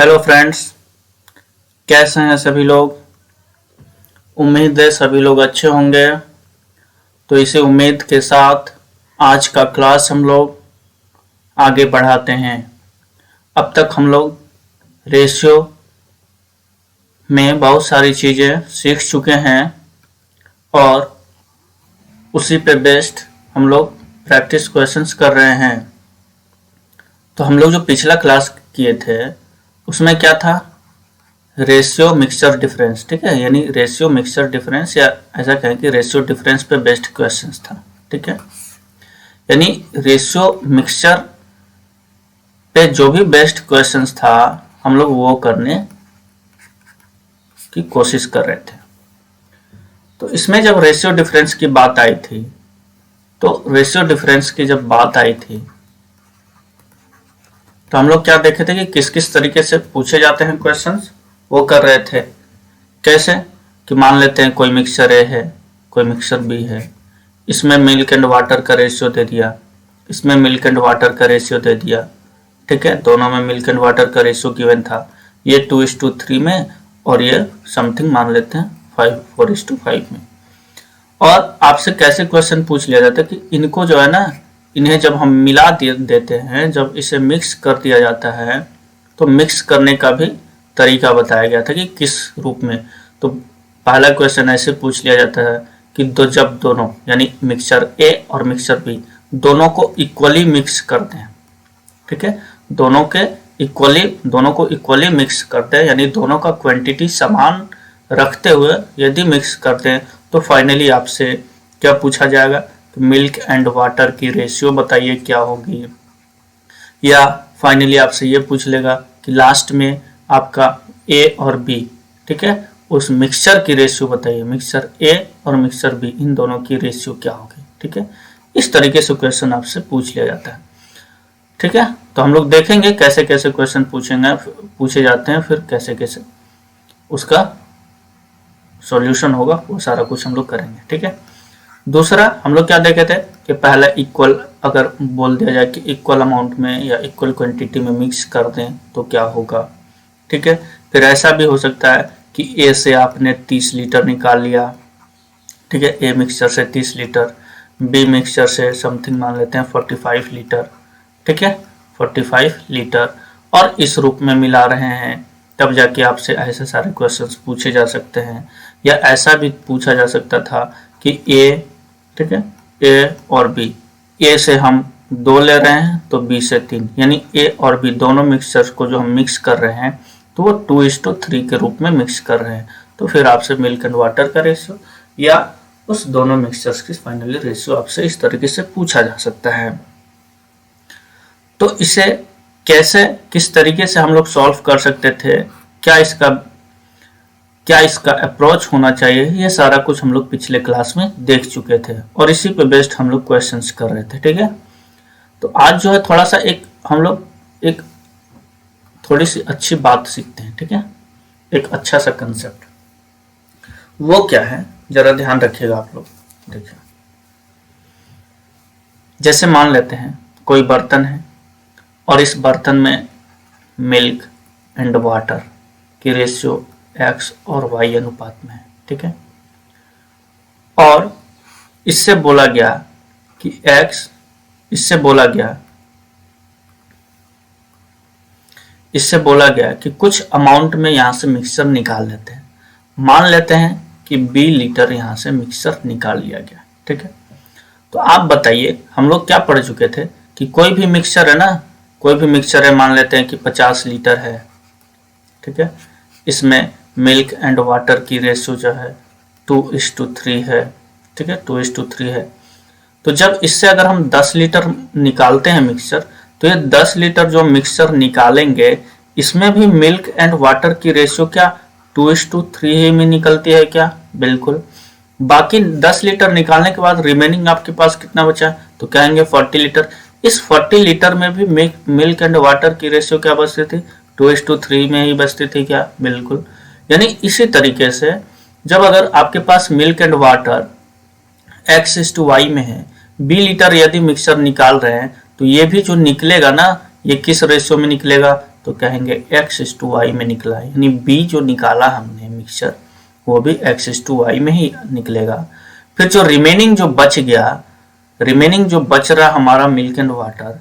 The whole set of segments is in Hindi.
हेलो फ्रेंड्स, कैसे हैं सभी लोग। उम्मीद है सभी लोग अच्छे होंगे। तो इसी उम्मीद के साथ आज का क्लास हम लोग आगे बढ़ाते हैं। अब तक हम लोग रेशियो में बहुत सारी चीज़ें सीख चुके हैं और उसी पे बेस्ड हम लोग प्रैक्टिस क्वेश्चंस कर रहे हैं। तो हम लोग जो पिछला क्लास किए थे उसमें क्या था, रेशियो मिक्सचर डिफरेंस। ठीक है, यानी रेशियो मिक्सचर डिफरेंस या ऐसा कहें कि रेशियो डिफरेंस पे बेस्ड क्वेश्चंस था। ठीक है, यानी रेशियो मिक्सचर पे जो भी बेस्ड क्वेश्चंस था हम लोग वो करने की कोशिश कर रहे थे। तो इसमें जब रेशियो डिफरेंस की बात आई थी, तो रेशियो डिफरेंस की जब बात आई थी तो हम लोग क्या देखे थे कि किस किस तरीके से पूछे जाते हैं क्वेश्चंस, वो कर रहे थे। कैसे कि मान लेते हैं कोई मिक्सचर ए है, कोई मिक्सचर बी है, इसमें मिल्क एंड वाटर का रेशियो दे दिया, इसमें मिल्क एंड वाटर का रेशियो दे दिया। ठीक है, दोनों में मिल्क एंड वाटर का रेशियो गिवन था, ये 2:3 में और ये समथिंग मान लेते हैं 4:5 में। और आपसे कैसे क्वेश्चन पूछ लिया जाता है कि इनको जो है ना, इन्हें जब हम मिला देते हैं, जब इसे मिक्स कर दिया जाता है तो मिक्स करने का भी तरीका बताया गया था कि किस रूप में। तो पहला क्वेश्चन ऐसे पूछ लिया जाता है कि जब दोनों यानी मिक्सचर ए और मिक्सचर बी दोनों को इक्वली मिक्स करते हैं। ठीक है, दोनों को इक्वली मिक्स करते हैं, यानी दोनों का क्वांटिटी समान रखते हुए यदि मिक्स करते हैं तो फाइनली आपसे क्या पूछा जाएगा कि मिल्क एंड वाटर की रेशियो बताइए क्या होगी। या फाइनली आपसे ये पूछ लेगा कि लास्ट में आपका ए और बी, ठीक है, उस मिक्सचर की रेशियो बताइए, मिक्सचर ए और मिक्सचर बी इन दोनों की रेशियो क्या होगी। ठीक है, इस तरीके से क्वेश्चन आपसे पूछ लिया जाता है। ठीक है, तो हम लोग देखेंगे कैसे कैसे क्वेश्चन पूछे जाते हैं, फिर कैसे कैसे उसका सॉल्यूशन होगा, वो सारा कुछ हम लोग करेंगे। ठीक है, दूसरा हम लोग क्या देखे थे कि पहला इक्वल अगर बोल दिया जाए कि इक्वल अमाउंट में या इक्वल क्वांटिटी में मिक्स कर दें तो क्या होगा। ठीक है, फिर ऐसा भी हो सकता है कि ए से आपने 30 लीटर निकाल लिया। ठीक है, ए मिक्सचर से 30 लीटर, बी मिक्सचर से समथिंग मान लेते हैं 45 लीटर। ठीक है, 45 लीटर और इस रूप में मिला रहे हैं, तब जाके आपसे ऐसे सारे क्वेश्चंस पूछे जा सकते हैं। या ऐसा भी पूछा जा सकता था कि ए, ठीक है, ए और बी, ए से हम 2 ले रहे हैं तो बी से 3, यानी ए और बी दोनों मिक्सचर्स को जो हम मिक्स कर रहे हैं तो वो 2:3 के रूप में मिक्स कर रहे हैं। तो फिर आपसे मिल्क एंड वाटर का रेशियो या उस दोनों मिक्सचर्स की फाइनली रेशियो आपसे इस तरीके से पूछा जा सकता है। तो इसे कैसे किस तरीके से हम लोग सॉल्व कर सकते थे, क्या इसका अप्रोच होना चाहिए, ये सारा कुछ हम लोग पिछले क्लास में देख चुके थे और इसी पे बेस्ड हम लोग क्वेश्चंस कर रहे थे। ठीक है, तो आज जो है थोड़ा सा हम लोग एक थोड़ी सी अच्छी बात सीखते हैं। ठीक है, एक अच्छा सा कंसेप्ट, वो क्या है जरा ध्यान रखिएगा आप लोग। देखिए, जैसे मान लेते हैं कोई बर्तन है और इस बर्तन में मिल्क एंड वाटर की रेशियो x और y अनुपात में है। ठीक है, और इससे बोला गया कि कुछ अमाउंट में यहां से मिक्सचर निकाल लेते हैं। मान लेते हैं कि b लीटर यहां से मिक्सचर निकाल लिया गया। ठीक है, तो आप बताइए, हम लोग क्या पढ़ चुके थे कि कोई भी मिक्सचर है ना, कोई भी मिक्सचर है, मान लेते हैं कि 50 लीटर है। ठीक है, इसमें मिल्क एंड वाटर की रेशियो जो है 2:3 है। ठीक है, 2:3 है। तो जब इससे अगर हम 10 लीटर निकालते हैं मिक्सचर, तो ये 10 लीटर जो मिक्सचर निकालेंगे इसमें भी मिल्क एंड वाटर की रेशियो क्या 2:3 ही में निकलती है क्या? बिल्कुल। बाकी 10 लीटर निकालने के बाद रिमेनिंग आपके पास कितना बचा, तो कहेंगे 40 लीटर। इस 40 लीटर में भी मिल्क एंड वाटर की रेशियो क्या बचती थी, 2:3 में ही बचती थी क्या? बिल्कुल। यानी इसी तरीके से जब अगर आपके पास मिल्क एंड वाटर x:y में है, b लीटर यदि मिक्सचर निकाल रहे हैं, तो ये भी जो निकलेगा ना, ये किस रेशियो में निकलेगा, तो कहेंगे x/y में निकला है, यानी b जो निकाला हमने मिक्सचर वो भी x/y में ही निकलेगा। फिर जो रिमेनिंग जो बच गया, रिमेनिंग जो बच रहा हमारा मिल्क एंड वाटर,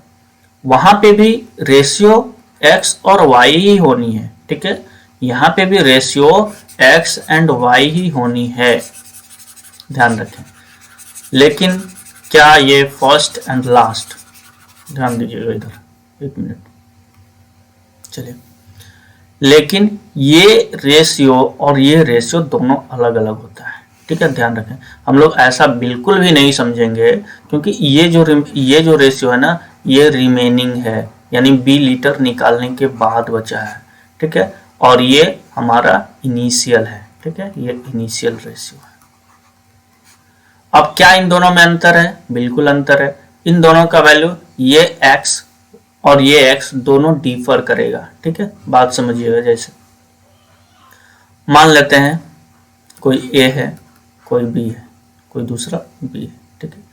वहां पे भी रेशियो x और y ही होनी है, ठीक है, यहाँ पे भी रेशियो x एंड y ही होनी है, ध्यान रखें। लेकिन क्या ये फर्स्ट एंड लास्ट, ध्यान दीजिएगा इधर, एक मिनट, चलिए, लेकिन ये रेशियो और ये रेशियो दोनों अलग अलग होता है, ठीक है, ध्यान रखें। हम लोग ऐसा बिल्कुल भी नहीं समझेंगे, क्योंकि ये जो रेशियो है ना, ये रिमेनिंग है, यानी b लीटर निकालने के बाद बचा है, ठीक है, और ये हमारा इनिशियल है, ठीक है, ये इनिशियल रेशियो है। अब क्या इन दोनों में अंतर है? बिल्कुल अंतर है। इन दोनों का वैल्यू, ये x और ये x दोनों डिफर करेगा, ठीक है, बात समझिएगा। जैसे मान लेते हैं कोई a है, कोई b है, कोई दूसरा b है, ठीक है,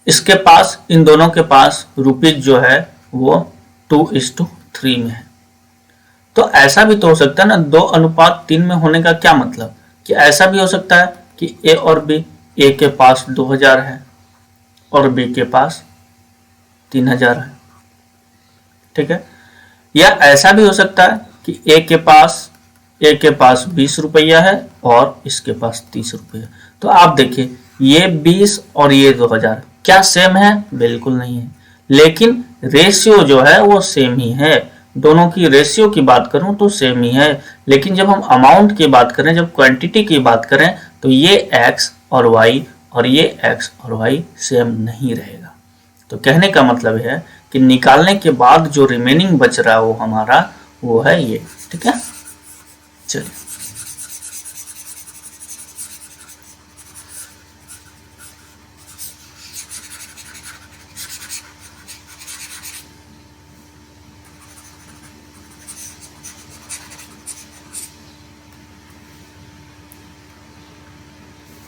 इसके पास, इन दोनों के पास रुपीज जो है वो 2:3 में है। तो ऐसा भी तो हो सकता है ना, 2:3 में होने का क्या मतलब, कि ऐसा भी हो सकता है कि a और b, a के पास 2000 है और b के पास 3000 है, ठीक है, या ऐसा भी हो सकता है कि a के पास 20 रुपया है और इसके पास 30 रुपया। तो आप देखिए, ये 20 और ये 2000 क्या सेम है? बिल्कुल नहीं है, लेकिन रेशियो जो है वो सेम ही है। दोनों की रेशियो की बात करूं तो सेम ही है, लेकिन जब हम अमाउंट की बात करें, जब क्वांटिटी की बात करें, तो ये x और y और ये x और y सेम नहीं रहेगा। तो कहने का मतलब है कि निकालने के बाद जो रिमेनिंग बच रहा है वो हमारा वो है ये, ठीक है। चलिए,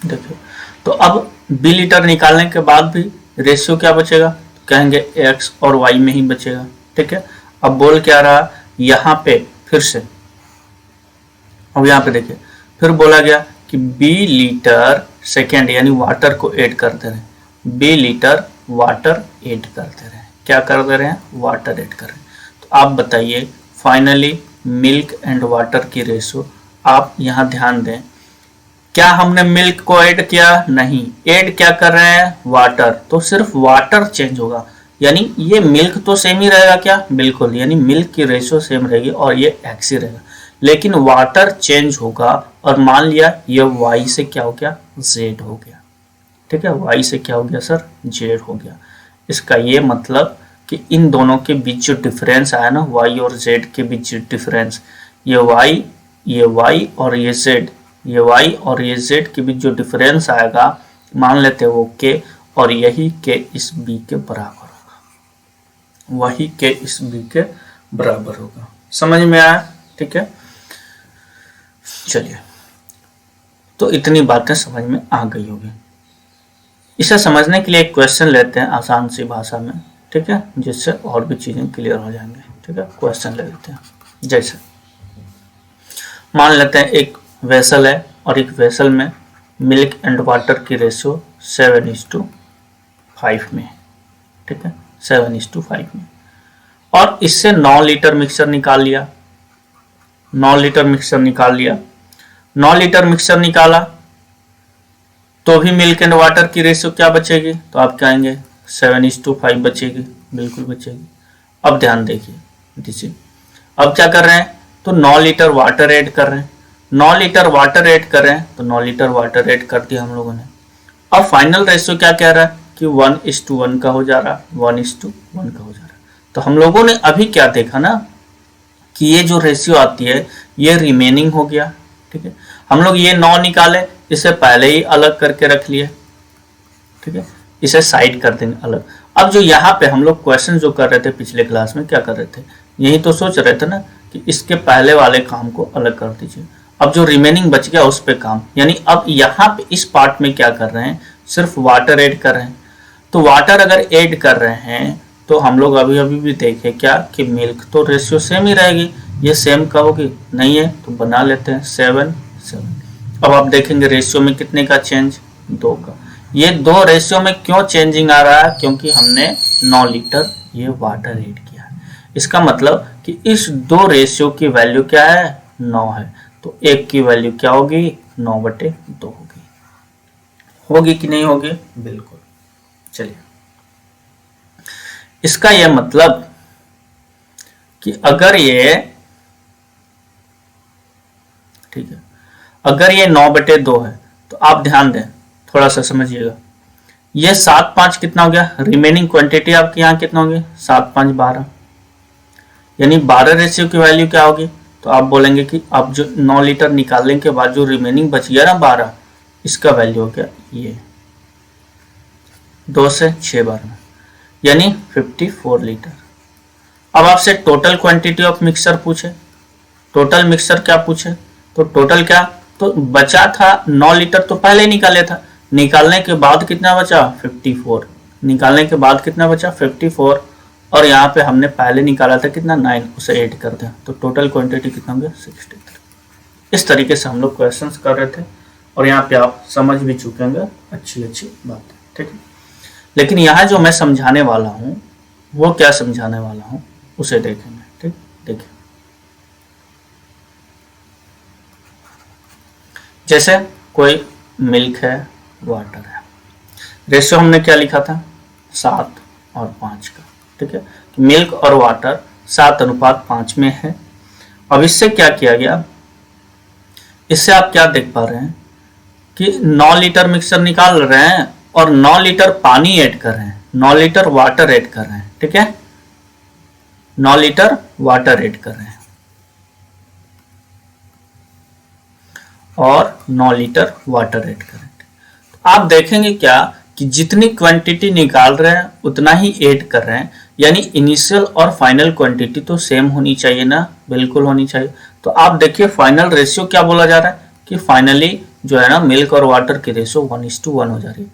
देखिए, तो अब b लीटर निकालने के बाद भी रेशियो क्या बचेगा? कहेंगे x और y में ही बचेगा, ठीक है। अब बोल क्या रहा यहाँ पे, फिर से, अब यहाँ पे देखिए, फिर बोला गया कि b लीटर सेकेंड यानी वाटर को ऐड करते रहे, b लीटर वाटर ऐड करते रहे। क्या कर दे रहे हैं? वाटर ऐड कर रहे हैं। तो आप बताइए, फाइनली मिल्क एंड वाटर की रेशियो, आप यहाँ ध्यान दें, क्या हमने मिल्क को ऐड किया? नहीं, ऐड क्या कर रहे हैं? वाटर। तो सिर्फ वाटर चेंज होगा, यानी ये मिल्क तो सेम ही रहेगा क्या? बिल्कुल, यानी मिल्क की रेशियो सेम रहेगी और ये x ही रहेगा, लेकिन वाटर चेंज होगा। और मान लिया ये y से क्या हो गया? z हो गया, ठीक है, y से क्या हो गया सर? z हो गया। इसका ये मतलब कि इन दोनों के बीच जो डिफरेंस आया ना, y और z के बीच डिफरेंस, ये y और ये z, ये y और ये z के बीच जो डिफरेंस आएगा, मान लेते हैं वो k, और यही k इस b के बराबर होगा, वही k इस b के बराबर होगा। समझ में आया? ठीक है, चलिए, तो इतनी बातें समझ में आ गई होगी। इसे समझने के लिए एक क्वेश्चन लेते हैं आसान सी भाषा में, ठीक है, जिससे और भी चीजें क्लियर हो जाएंगे। ठीक है, क्वेश्चन ले लेते हैं। जैसे मान लेते हैं एक वेसल है और एक वेसल में मिल्क एंड वाटर की रेशियो 7:5 में, ठीक है, 7:5 में, और इससे 9 लीटर मिक्सचर निकाल लिया, 9 लीटर मिक्सचर निकाल लिया। 9 लीटर मिक्सचर निकाला तो भी मिल्क एंड वाटर की रेशियो क्या बचेगी? तो आप कहेंगे 7:5 बचेगी, बिल्कुल बचेगी। अब ध्यान देखिए, अब क्या कर रहे हैं? तो 9 लीटर वाटर ऐड कर रहे हैं, 9 लीटर वाटर ऐड कर रहे हैं, तो 9 लीटर वाटर ऐड कर दिया हम लोगों ने। अब फाइनल रेशियो क्या कह रहा है कि 1:1 का हो जा रहा, 1:1 का हो जा रहा। तो हम लोगों ने अभी क्या देखा ना कि ये जो रेशियो आती है ये रिमेनिंग हो गया, ठीक है। हम लोग ये 9 निकाले, इसे पहले ही अलग करके रख लिए, ठीक है, इसे साइड कर देंगे अलग। अब जो यहाँ पे हम लोग क्वेश्चन जो कर रहे थे पिछले क्लास में, क्या कर रहे थे? यही तो सोच रहे थे ना कि इसके पहले वाले काम को अलग कर दीजिए, अब जो रिमेनिंग बच गया उस पे काम, यानी अब यहाँ पे इस पार्ट में क्या कर रहे हैं? सिर्फ वाटर ऐड कर रहे हैं। तो वाटर अगर ऐड कर रहे हैं तो हम लोग अभी अभी भी देखे क्या कि मिल्क तो रेशियो सेम ही रहेगी, ये सेम का होगी, नहीं है तो बना लेते हैं 7 7। अब आप देखेंगे रेशियो में कितने का चेंज, 2 का। ये 2 रेशियो में क्यों चेंजिंग आ रहा है, क्योंकि हमने 9 लीटर ये वाटर ऐड किया है। इसका मतलब कि इस 2 रेशियो की वैल्यू क्या है, 9 है, तो 1 की वैल्यू क्या होगी, 9/2 होगी। होगी कि नहीं होगी, बिल्कुल। चलिए, इसका यह मतलब कि अगर ये, ठीक है, अगर ये 9/2 है तो आप ध्यान दें, थोड़ा सा समझिएगा, ये 7 5 कितना हो गया, रिमेनिंग क्वांटिटी आपके यहाँ कितना होगी, 7 5 12, यानी 12 रेशियो की वैल्यू क्या होगी, तो आप बोलेंगे कि अब जो 9 लीटर निकालने के बाद जो रिमेनिंग बच गया ना 12, इसका वैल्यू हो गया ये 2 से 6 बार में, यानी 54 लीटर। अब आपसे टोटल क्वांटिटी ऑफ मिक्सर पूछे, टोटल मिक्सर क्या पूछे, तो टोटल क्या, तो बचा था 9 लीटर तो पहले निकाले था, निकालने के बाद कितना बचा, 54, निकालने के बाद कितना बचा, 54, और यहाँ पे हमने पहले निकाला था कितना, 9, उसे ऐड कर दें तो टोटल क्वांटिटी कितना हो गया, 63। इस तरीके से हम लोग क्वेश्चंस कर रहे थे, और यहाँ पे आप समझ भी चुके होंगे, अच्छी बात है, ठीक है। लेकिन यहाँ जो मैं समझाने वाला हूँ, वो क्या समझाने वाला हूँ उसे देखेंगे, ठीक। देखिए, जैसे कोई मिल्क है, वाटर है, रेशियो हमने क्या लिखा था, 7 और 5 का, ठीक है। मिल्क और वाटर 7:5 में है। अब इससे क्या किया गया, इससे आप क्या देख पा रहे हैं कि 9 लीटर मिक्सर निकाल रहे हैं और 9 लीटर पानी ऐड कर रहे हैं, 9 लीटर वाटर ऐड कर रहे हैं, ठीक है, 9 लीटर वाटर ऐड कर रहे हैं और 9 लीटर वाटर ऐड कर रहे हैं। तो आप देखेंगे क्या कि जितनी क्वांटिटी निकाल रहे हैं उतना ही ऐड कर रहे हैं, यानी इनिशियल और फाइनल क्वांटिटी तो सेम होनी चाहिए ना, बिल्कुल होनी चाहिए। तो आप देखिए फाइनल रेशियो क्या बोला जा रहा है कि फाइनली जो है ना मिल्क और वाटर की रेशियो 1:1 हो जा रही है।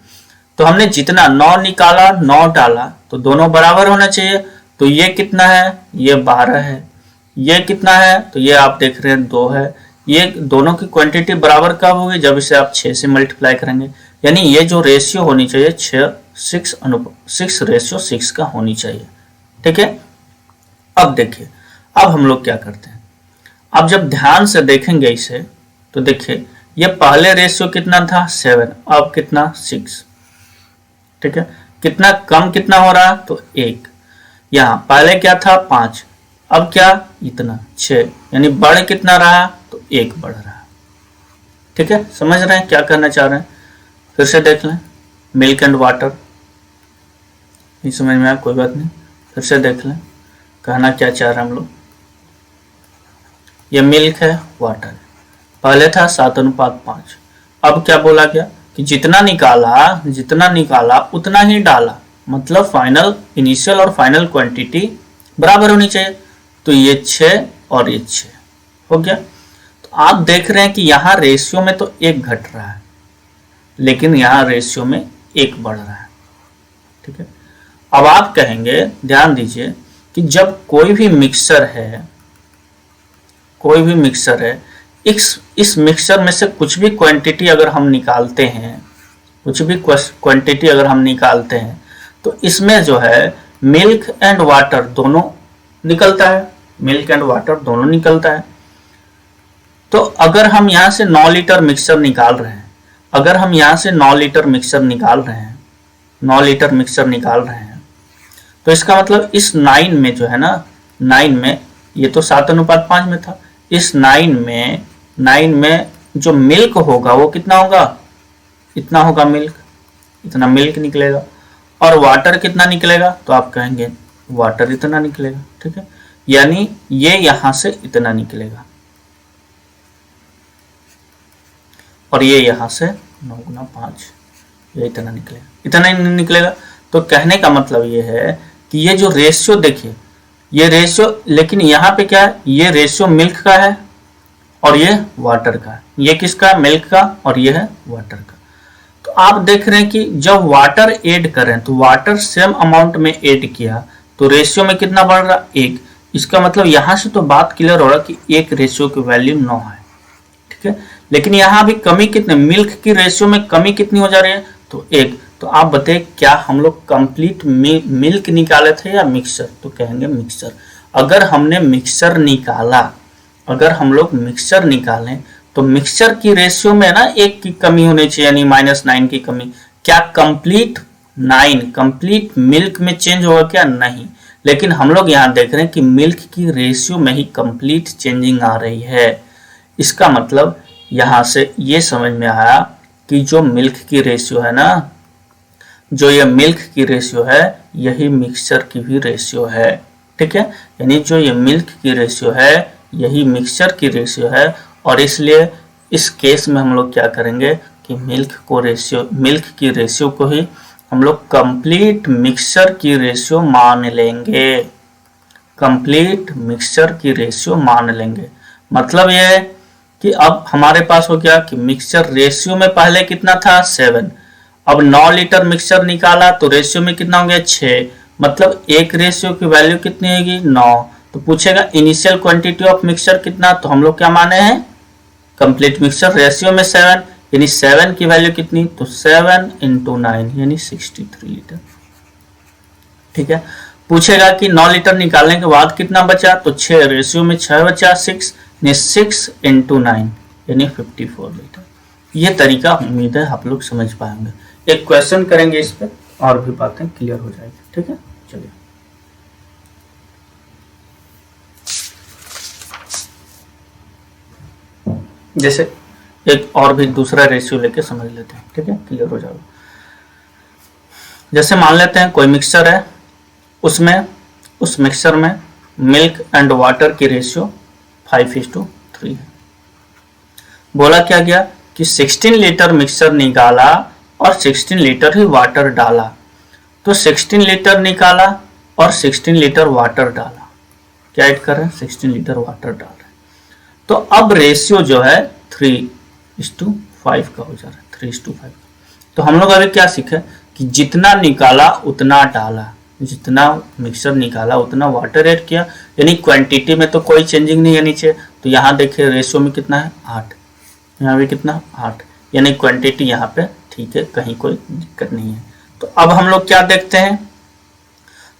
तो हमने जितना 9 निकाला 9 डाला तो दोनों बराबर होना चाहिए। तो ये कितना है, ये 12 है, ये कितना है, तो ये आप देख रहे हैं 2 है। ये दोनों की क्वांटिटी बराबर कब होगी, जब इसे आप 6 से मल्टीप्लाई करेंगे, यानी ये जो रेशियो होनी चाहिए 6:6 का होनी चाहिए, ठीक है। अब देखिए, अब हम लोग क्या करते हैं, अब जब ध्यान से देखेंगे इसे तो देखिए ये पहले रेशियो कितना था 7, अब कितना 6, ठीक है। कितना कम कितना हो रहा, तो 1, यहाँ पहले क्या था 5, अब क्या इतना 6, यानी बढ़ कितना रहा, तो 1 बढ़ रहा, ठीक है। समझ रहे हैं क्या करना चाह रहे हैं, फिर से देख लें, मिल्क एंड वाटर, नहीं समझ में आया कोई बात नहीं, फिर से देख लें कहना क्या चाह रहे हैं हम लोग। ये मिल्क है, वाटर है, पहले था 7:5, अब क्या बोला गया कि जितना निकाला उतना ही डाला, मतलब फाइनल इनिशियल और फाइनल क्वांटिटी बराबर होनी चाहिए। तो ये 6 और ये 6 हो गया। तो आप देख रहे हैं कि यहाँ रेशियो में तो 1 घट रहा है, लेकिन यहाँ रेशियो में 1 बढ़ रहा है, ठीक है। अब आप कहेंगे, ध्यान दीजिए कि जब कोई भी मिक्सर है, इस मिक्सर में से कुछ भी क्वांटिटी अगर हम निकालते हैं, तो इसमें जो है मिल्क एंड वाटर दोनों निकलता है, तो अगर हम यहाँ से 9 लीटर मिक्सर निकाल रहे हैं, 9 लीटर मिक्सर निकाल रहे हैं, तो इसका मतलब इस 9 में जो है ना, 9 में ये तो 7:5 में था, इस 9 में जो मिल्क होगा वो कितना होगा, इतना होगा मिल्क, इतना मिल्क निकलेगा, और वाटर कितना निकलेगा, तो आप कहेंगे वाटर इतना निकलेगा, ठीक है। यानी ये यहां से इतना निकलेगा और ये यहां से 9 × 5, ये इतना निकलेगा। तो कहने का मतलब ये है कि ये जो रेशियो देखिए, ये रेशियो, लेकिन यहाँ पे क्या है, ये रेशियो मिल्क का है और ये वाटर का है, ये किसका, मिल्क का, और ये है वाटर का। तो आप देख रहे हैं कि जब वाटर ऐड करें तो वाटर सेम अमाउंट में ऐड किया तो रेशियो में कितना बढ़ रहा, 1। इसका मतलब यहां से तो बात क्लियर हो रहा कि 1 रेशियो की वैल्यू 9 है, ठीक है। लेकिन यहाँ भी कमी कितने, मिल्क की रेशियो में कमी कितनी हो जा रही है, तो 1। तो आप बताइए क्या हम लोग कंप्लीट मिल्क निकाले थे या मिक्सचर, तो कहेंगे मिक्सचर। अगर हमने मिक्सचर निकाला, अगर हम लोग मिक्सचर निकालें तो मिक्सचर की रेशियो में ना 1 की कमी होनी चाहिए, यानी -9 की कमी। क्या कंप्लीट 9 कंप्लीट मिल्क में चेंज होगा क्या, नहीं। लेकिन हम लोग यहाँ देख रहे हैं कि मिल्क की रेशियो में ही कंप्लीट चेंजिंग आ रही है। इसका मतलब यहाँ से ये समझ में आया कि जो मिल्क की रेशियो है ना, जो ये मिल्क की रेशियो है, यही मिक्सचर की भी रेशियो है, ठीक है। यानी जो ये मिल्क की रेशियो है, यही मिक्सचर की रेशियो है। और इसलिए इस केस में हम लोग क्या करेंगे कि मिल्क की रेशियो को ही हम लोग कंप्लीट मिक्सचर की रेशियो मान लेंगे, कंप्लीट मिक्सचर की रेशियो मान लेंगे। मतलब यह है कि अब हमारे पास हो गया कि मिक्सचर रेशियो में पहले कितना था, 7। अब 9 लीटर मिक्सचर निकाला तो रेशियो में कितना हो गया, 6। मतलब एक रेशियो की वैल्यू कितनी होगी, 9। तो पूछेगा इनिशियल क्वांटिटी ऑफ मिक्सचर कितना, तो हम लोग क्या माने हैं, कंप्लीट मिक्सचर रेशियो में 7, यानी 7 की वैल्यू कितनी, तो 7 × 9 यानी 63 लीटर, ठीक है। पूछेगा कि 9 लीटर निकालने के बाद कितना बचा, तो 6 रेशियो में 6 बचा, 6 × 9 यानी 54 लीटर। ये तरीका उम्मीद है आप लोग समझ पाएंगे। एक क्वेश्चन करेंगे इस पे और भी बातें क्लियर हो जाएगी, ठीक है। चलिए जैसे एक और भी दूसरा रेशियो लेके समझ लेते हैं, ठीक है, क्लियर हो जाएगा। जैसे मान लेते हैं कोई मिक्सचर है, उसमें उस मिक्सचर में मिल्क एंड वाटर की रेशियो 5:3 है। बोला क्या गया कि 16 लीटर मिक्सचर निकाला और 16 लीटर ही वाटर डाला। तो 16 लीटर निकाला और 16 लीटर वाटर डाला, क्या ऐड कर रहे हैं, 16 लीटर वाटर डाल रहे हैं। तो अब रेशियो जो है 3:5 का हो जा रहा है, 3:5। तो हम लोग अभी क्या सीखे कि जितना निकाला उतना डाला, जितना मिक्सचर निकाला उतना वाटर ऐड किया, यानी क्वांटिटी में तो कोई चेंजिंग नहीं है नीचे। तो यहाँ देखिए रेशियो में कितना है, 8, यहाँ भी कितना, 8, यानी क्वांटिटी यहाँ पे ठीक है, कहीं कोई दिक्कत नहीं है। तो अब हम लोग क्या देखते हैं,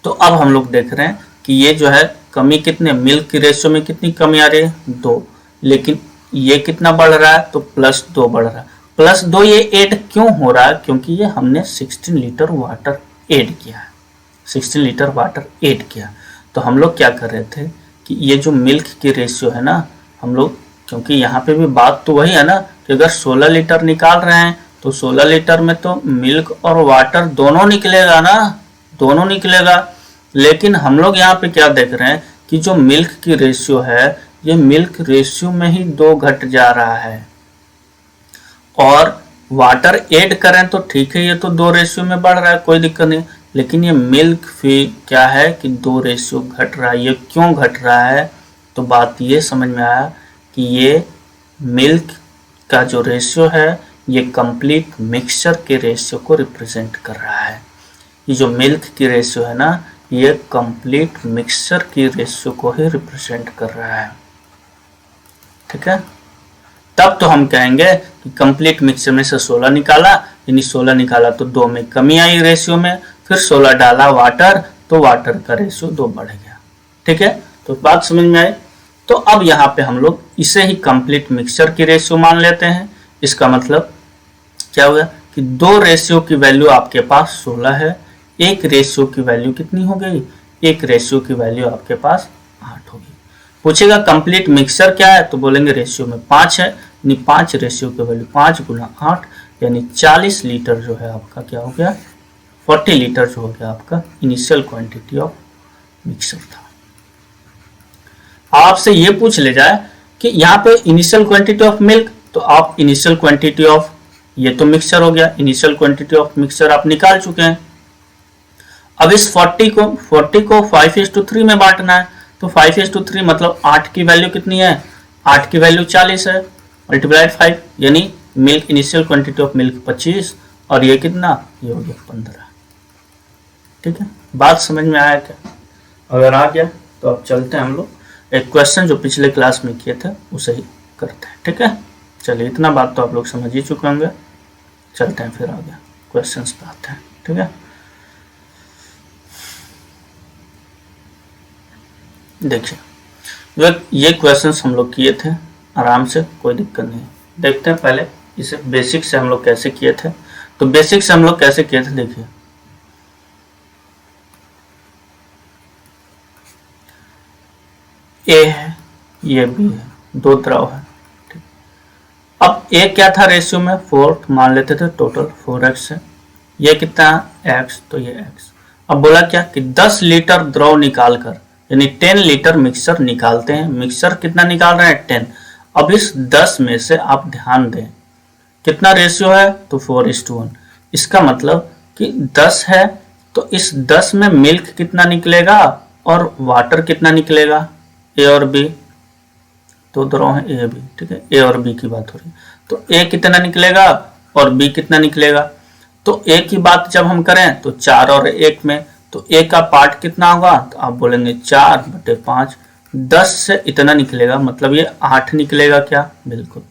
तो अब हम लोग देख रहे हैं कि ये जो है कमी कितने, मिल्क की रेशियो में कितनी कमी आ रही है, 2। लेकिन ये कितना बढ़ रहा है, तो +2 बढ़ रहा है। +2 ये ऐड क्यों हो रहा है, क्योंकि ये हमने 16 लीटर वाटर ऐड किया है, 16 लीटर वाटर ऐड किया। तो हम लोग क्या कर रहे थे कि ये जो मिल्क की रेशियो है ना, हम लोग, क्योंकि यहाँ पे भी बात तो वही है ना कि अगर 16 लीटर निकाल रहे हैं तो 16 लीटर में तो मिल्क और वाटर दोनों निकलेगा ना, दोनों निकलेगा। लेकिन हम लोग यहाँ पे क्या देख रहे हैं कि जो मिल्क की रेशियो है, ये मिल्क रेशियो में ही 2 घट जा रहा है, और वाटर ऐड करें तो ठीक है, ये तो 2 रेशियो में बढ़ रहा है, कोई दिक्कत नहीं। लेकिन ये मिल्क फिर क्या है कि 2 रेशियो घट रहा है। ये क्यों घट रहा है, तो बात ये समझ में आया कि ये मिल्क का जो रेशियो है, ये कंप्लीट मिक्सचर के रेशियो को रिप्रेजेंट कर रहा है। ये जो मिल्क की रेशियो है ना, ये कंप्लीट मिक्सचर की रेशियो को ही रिप्रेजेंट कर रहा है, ठीक है। तब तो हम कहेंगे कि कंप्लीट मिक्सचर में से 16 निकाला, यानी 16 निकाला तो 2 में कमी आई रेशियो में, फिर 16 डाला वाटर, तो वाटर का रेशियो 2 बढ़ गया, ठीक है। तो बात समझ में आई। तो अब यहाँ पे हम लोग इसे ही कंप्लीट मिक्सचर की रेशियो मान लेते हैं। इसका मतलब क्या हुआ कि 2 रेशियो की वैल्यू आपके पास 16 है, एक रेशियो की वैल्यू कितनी हो गई, एक रेशियो की वैल्यू आपके पास 8 होगी। पूछेगा कंप्लीट मिक्सचर क्या है, तो बोलेंगे रेशियो में 5 है, यानी 5 रेशियो की वैल्यू 5 × 8 यानी 40 लीटर जो है आपका क्या हो गया, 40 लीटर जो हो गया आपका इनिशियल क्वांटिटी ऑफ मिक्सचर था। आपसे ये पूछ ले जाए कि यहाँ पे इनिशियल क्वांटिटी ऑफ मिल्क, तो आप इनिशियल क्वांटिटी ऑफ, ये तो मिक्सचर हो गया, इनिशियल क्वांटिटी ऑफ मिक्सचर आप निकाल चुके हैं। अब इस 40 को 5:3 में बांटना है, तो 5:3 मतलब 8 की वैल्यू कितनी है, 8 की वैल्यू 40 है, मल्टीप्लाइड 5, यानी milk initial quantity of milk 25, और ये कितना, ये हो गया 15, ठीक है। बात समझ में आया क्या। अगर आ गया तो अब चलते हैं हम लोग एक क्वेश्चन जो पिछले क्लास में किए थे उसे ही करते हैं। ठीक है, चलिए इतना बात तो आप लोग समझ ही चुके होंगे। चलते हैं फिर आगे क्वेश्चंस पे आते हैं। ठीक है, देखिए ये क्वेश्चंस हम लोग किए थे आराम से, कोई दिक्कत नहीं। देखते हैं पहले इसे बेसिक से हम लोग कैसे किए थे। तो बेसिक से हम लोग कैसे किए थे, देखिए ए है, ये बी है, दो द्रव है। ठीक, अब ए क्या था रेशियो में 4 मान लेते थे, टोटल 4x है। ये कितना x, तो ये x। अब बोला क्या कि 10 लीटर द्रव निकाल कर, यानी 10 लीटर मिक्सर निकालते हैं। मिक्सर कितना निकाल रहे हैं, 10। अब इस 10 में से आप ध्यान दें कितना रेशियो है, तो 4:1। इसका मतलब कि 10 है तो इस 10 में मिल्क कितना निकलेगा और वाटर कितना निकलेगा, ए और बी, दो द्रव है ए बी। ठीक है, ए और बी की बात हो रही है, तो ए कितना निकलेगा और बी कितना निकलेगा। तो ए की बात जब हम करें तो 4 और 1 में, तो ए का पार्ट कितना होगा, तो आप बोलेंगे 4/5। 10 से इतना निकलेगा, मतलब ये 8 निकलेगा क्या, बिल्कुल।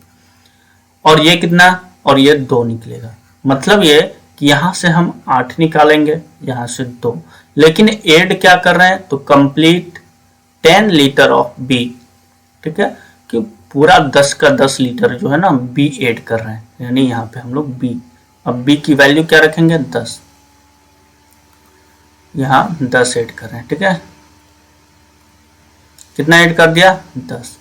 और ये कितना, और ये 2 निकलेगा। मतलब ये कि यहां से हम 8 निकालेंगे, यहां से 2, लेकिन एड क्या कर रहे हैं, तो कंप्लीट 10 लीटर ऑफ बी। ठीक है, कि पूरा 10 का 10 लीटर जो है ना बी ऐड कर रहे हैं, यानी यहाँ पे हम लोग बी, अब बी की वैल्यू क्या रखेंगे, 10, यहाँ 10 ऐड कर रहे हैं। ठीक है, कितना ऐड कर दिया, 10।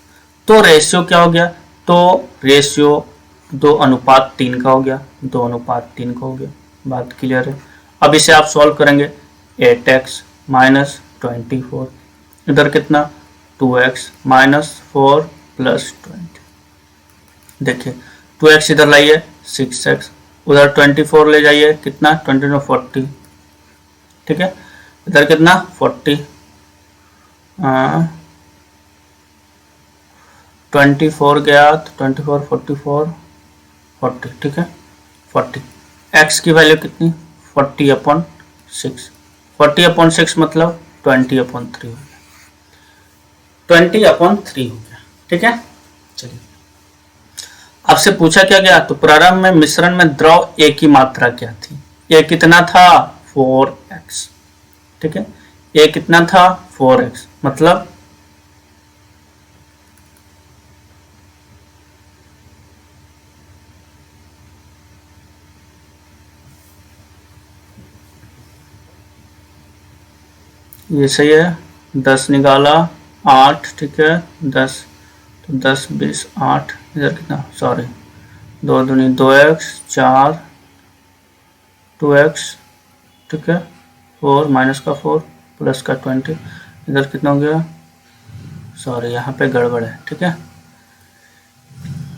तो रेशियो क्या हो गया, तो रेशियो 2:3 का हो गया, 2:3 का हो गया। बात क्लियर है। अब इसे आप सॉल्व करेंगे, 8x माइनस 24, इधर कितना 2x माइनस 4 प्लस 20। देखिए 2x इधर लाइए 6x, उधर 24 ले जाइए, कितना 20 40। ठीक है, इधर कितना 40, 24 गया तो 24 44 40। ठीक है, 40। x की वैल्यू कितनी 40/6, 40/6 मतलब 20/3 हो गया, 20/3 हो गया। ठीक है, चलिए आपसे पूछा क्या गया, तो प्रारंभ में मिश्रण में द्रव ए की मात्रा क्या थी, ए कितना था 4x। ठीक है, ए कितना था 4x, मतलब ये सही है, 10 निकाला 8। ठीक है, 10 तो 10 20 8, इधर कितना, सॉरी 2 दूनी 2x 4 2x। ठीक है, 4 माइनस का 4 प्लस का 20, इधर कितना हो गया, सॉरी यहाँ पे गड़बड़ है। ठीक है,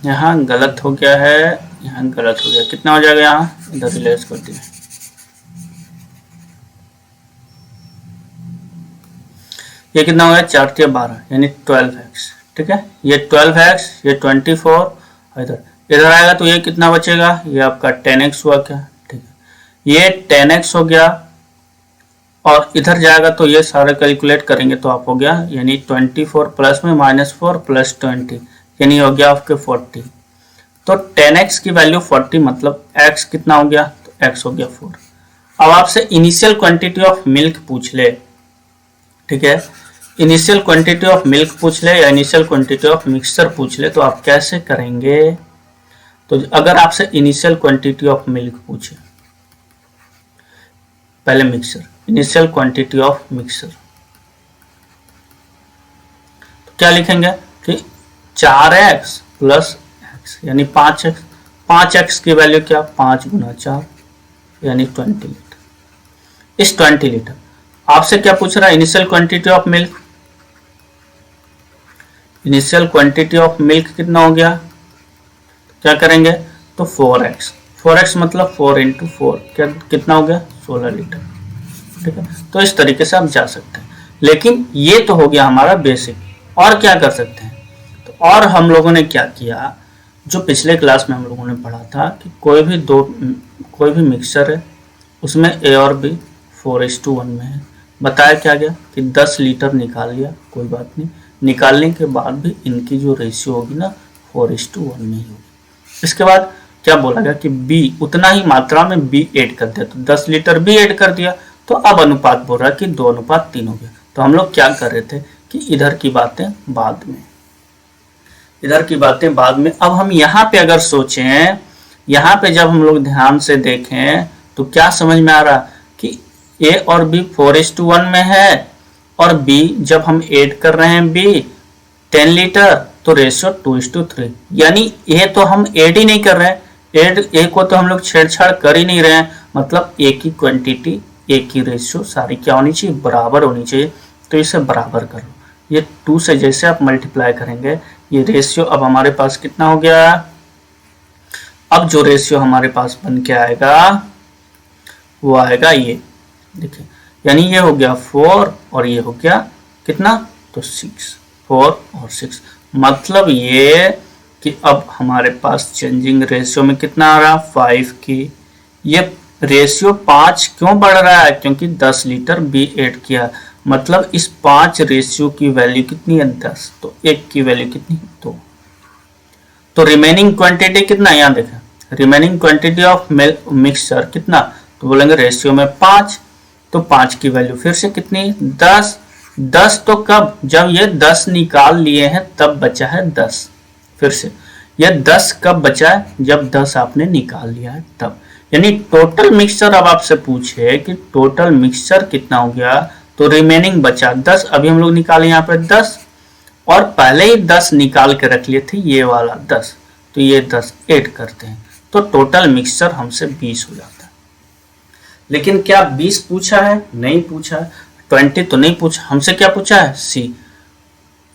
यहाँ गलत हो गया है, यहाँ गलत हो गया, कितना हो जाएगा, यहाँ इधर रिलेस कर दिया, ये कितना हो गया 4×12 यानी 12x। ठीक है, ये 12x, ये 24, इधर इधर आएगा तो ये कितना बचेगा, ये आपका 10x हुआ क्या। ठीक है, ये 10x हो गया, और इधर जाएगा तो ये सारा कैलकुलेट करेंगे तो आप हो गया, यानी 24 प्लस में -4 प्लस 20, यानी हो गया आपके 40। तो 10x की वैल्यू 40, मतलब x कितना हो गया, तो x हो गया 4। अब आपसे इनिशियल क्वांटिटी ऑफ मिल्क पूछ ले। ठीक है, इनिशियल क्वांटिटी ऑफ मिल्क पूछ ले या इनिशियल क्वांटिटी ऑफ मिक्सचर पूछ ले, तो आप कैसे करेंगे। तो अगर आपसे इनिशियल क्वांटिटी ऑफ मिल्क पूछे, पहले mixture, initial quantity of mixture, तो क्या लिखेंगे कि 4x प्लस x यानी 5x, 5x की वैल्यू क्या 5 × 4 यानी 20 लीटर। इस 20 लीटर आपसे क्या पूछ रहा है, initial quantity of milk, initial quantity of milk कितना हो गया, क्या करेंगे, तो 4x, 4x मतलब 4 × 4 क्या कितना हो गया 16 लीटर। ठीक है, तो इस तरीके से आप जा सकते हैं, लेकिन ये तो हो गया हमारा बेसिक। और क्या कर सकते हैं, तो और हम लोगों ने क्या किया, जो पिछले क्लास में हम लोगों ने पढ़ा था कि कोई भी मिक्सचर है उसमें ए और बी 4:1 में है, बताया क्या गया कि 10 लीटर निकाल लिया, कोई बात नहीं, निकालने के बाद भी इनकी जो रेशियो होगी ना 4:1 में ही होगी। इसके बाद क्या बोला गया कि बी उतना ही मात्रा में बी ऐड कर दिया, तो 10 लीटर बी ऐड कर दिया, तो अब अनुपात बोल रहा है कि 2:3 हो गया। तो हम लोग क्या कर रहे थे कि इधर की बातें बाद में, इधर की बातें बाद में। अब हम यहाँ पे अगर सोचें, यहाँ पे जब हम लोग ध्यान से देखें तो क्या समझ में आ रहा कि ए और बी 4:1 में है, और बी जब हम ऐड कर रहे हैं बी 10 लीटर तो रेशियो 2:3, यानी ए तो हम ऐड ही नहीं कर रहे हैं, ऐड ए को तो हम लोग छेड़छाड़ कर ही नहीं रहे हैं, मतलब ए की क्वांटिटी ए की रेशियो सारी क्या होनी चाहिए, बराबर होनी चाहिए। तो इसे बराबर कर लो, ये 2 से जैसे आप मल्टीप्लाई करेंगे ये रेशियो अब हमारे पास कितना हो गया, अब जो रेशियो हमारे पास बन के आएगा वो आएगा ये, देखिए, यानी ये हो गया 4 और ये हो गया कितना, तो 6, 4 और 6, मतलब ये कि अब हमारे पास चेंजिंग रेशियो में कितना आ रहा, 5 की, ये रेशियो 5 क्यों बढ़ रहा है, क्योंकि 10 लीटर बी ऐड किया, मतलब इस 5 रेशियो की वैल्यू कितनी है 10, तो 1 की वैल्यू कितनी 2, तो रिमेनिंग क्वांटिटी कितना, यहाँ देखें रिमेनिंग क्वांटिटी ऑफ मिक्सचर कितना, तो बोलेंगे रेशियो में 5, तो 5 की वैल्यू फिर से कितनी 10, 10 तो कब, जब ये 10 निकाल लिए हैं तब बचा है 10, फिर से ये 10 कब बचा है, जब 10 आपने निकाल लिया है तब, यानी टोटल मिक्सचर अब आपसे पूछे कि टोटल मिक्सचर कितना हो गया, तो रिमेनिंग बचा 10, अभी हम लोग निकाले यहाँ पे 10, और पहले ही 10 निकाल के रख लिए थे ये वाला 10, तो ये 10 ऐड करते हैं, तो टोटल मिक्सचर हमसे 20 हो जाता है। लेकिन क्या 20 पूछा है, नहीं पूछा है, 20 तो नहीं पूछा, हमसे क्या पूछा है सी,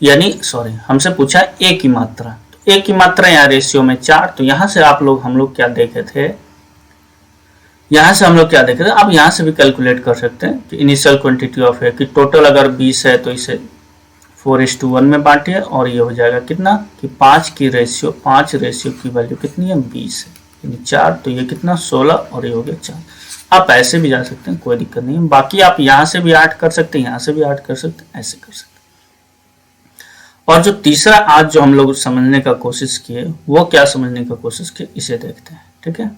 यानी सॉरी हमसे पूछा है ए की मात्रा, तो ए की मात्रा यहाँ रेशियो में 4, तो यहाँ से हम लोग क्या देखे थे, यहाँ से हम लोग क्या देखे थे, अब यहाँ से भी कैलकुलेट कर सकते हैं कि इनिशियल क्वांटिटी ऑफ है कि टोटल अगर 20 है तो इसे 4:1 में बांटिए, और ये हो जाएगा कितना कि 5 रेशियो की वैल्यू कितनी है 20 है, यानी 4, तो ये कितना 16 और ये हो गया 4। आप ऐसे भी जा सकते हैं, कोई दिक्कत नहीं है, बाकी आप यहाँ से भी ऐड कर सकते हैं, यहाँ से भी ऐड कर सकते हैं, ऐसे कर सकते हैं। और जो तीसरा आज जो हम लोग समझने का कोशिश किए वो क्या समझने का कोशिश किए, इसे देखते हैं, ठीक है,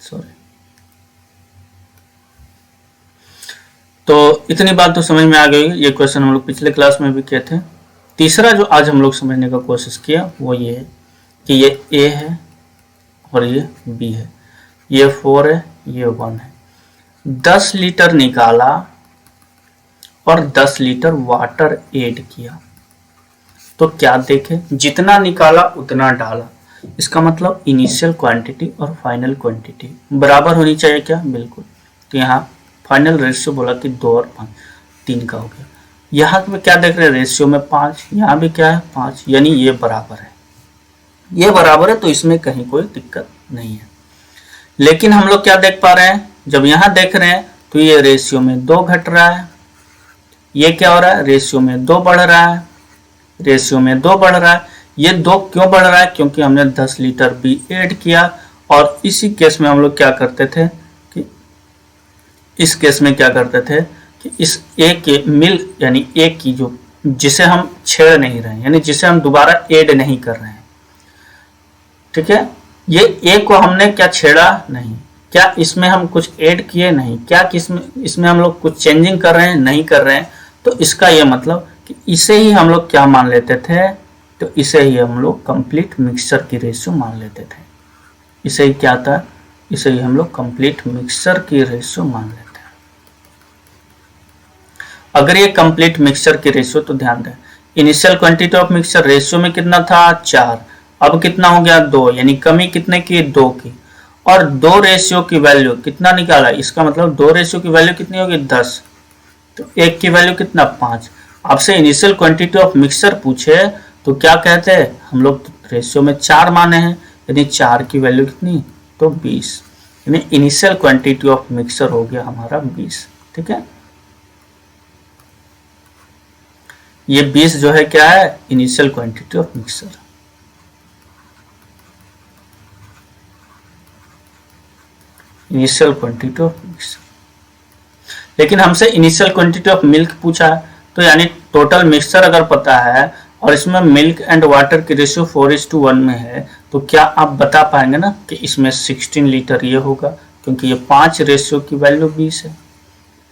सॉरी। तो इतनी बात तो समझ में आ गई, ये क्वेश्चन हम लोग पिछले क्लास में भी किए थे। तीसरा जो आज हम लोग समझने का कोशिश किया वो ये है कि ये ए है और ये बी है, ये 4 है, ये 1 है, 10 लीटर निकाला और 10 लीटर वाटर ऐड किया, तो क्या देखे, जितना निकाला उतना डाला, इसका मतलब इनिशियल क्वांटिटी और फाइनल क्वांटिटी बराबर होनी चाहिए क्या, बिल्कुल। तो यहाँ फाइनल रेशियो बोला कि 2 और 5 3 का हो गया, यहाँ पे क्या देख रहे हैं रेशियो में 5, यहाँ भी क्या है 5, यानी ये बराबर है, ये बराबर है, तो इसमें कहीं कोई दिक्कत नहीं है। लेकिन हम लोग क्या देख पा रहे हैं, जब यहाँ देख रहे हैं तो ये रेशियो में 2 घट रहा है, ये क्या हो रहा है रेशियो में 2 बढ़ रहा है, रेशियो में 2 बढ़ रहा है, ये 2 क्यों बढ़ रहा है, क्योंकि हमने 10 लीटर बी ऐड किया, और इसी केस में हम लोग क्या करते थे कि इस केस में क्या करते थे कि इस ए के मिल यानी ए की जो जिसे हम छेड़ नहीं रहे हैं, यानी जिसे हम दोबारा ऐड नहीं कर रहे हैं, ठीक है, ये ए को हमने क्या छेड़ा नहीं, क्या इसमें हम कुछ ऐड किए नहीं, क्या इसमें हम लोग कुछ चेंजिंग कर रहे हैं, नहीं कर रहे हैं, तो इसका ये मतलब कि इसे ही हम लोग क्या मान लेते थे, तो इसे ही हम लोग कंप्लीट मिक्सचर की रेशियो मान लेते थे, इसे ही क्या था, इसे ही हम लोग कंप्लीट मिक्सचर की रेशियो मान लेते हैं। अगर ये कंप्लीट मिक्सचर की रेशियो, तो ध्यान दें initial quantity of mixture ratio में कितना था 4, अब कितना हो गया 2, यानी कमी कितने की 2 की, और 2 रेशियो की वैल्यू कितना निकाला, इसका मतलब 2 रेशियो की वैल्यू कितनी होगी 10, तो 1 की वैल्यू कितना 5। आपसे इनिशियल क्वांटिटी ऑफ मिक्सचर पूछे तो क्या कहते हैं, हम लोग रेशियो में 4 माने हैं, यानी 4 की वैल्यू कितनी, तो 20, यानी इनिशियल क्वांटिटी ऑफ मिक्सचर हो गया हमारा 20, ठीक है। ये 20 जो है क्या है, initial quantity of mixture. Initial quantity of mixture, लेकिन हमसे इनिशियल क्वांटिटी ऑफ मिल्क पूछा है, तो यानी टोटल मिक्सचर अगर पता है और इसमें मिल्क एंड वाटर की रेशियो 4:1 में है, तो क्या आप बता पाएंगे ना कि इसमें 16 लीटर ये होगा, क्योंकि ये 5 रेशियो की वैल्यू 20 है,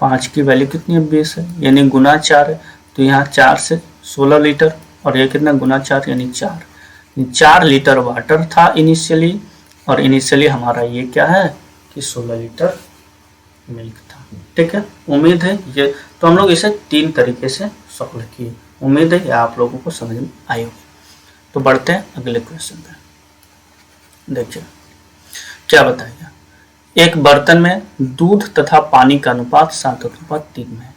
5 की वैल्यू कितनी है 20 है, यानी गुना 4 है, तो यहाँ 4 से 16 लीटर, और ये कितना गुना 4 यानी 4 लीटर वाटर था इनिशियली, और इनिशियली हमारा ये क्या है कि 16 लीटर मिल्क था। ठीक है, उम्मीद है ये, तो हम लोग इसे 3 तरीके से सॉल्व किए, उम्मीद है ये आप लोगों को समझ में आई होगी। तो बढ़ते हैं अगले क्वेश्चन पे। देखिए क्या बताएगा, एक बर्तन में दूध तथा पानी का अनुपात 7:3 में है,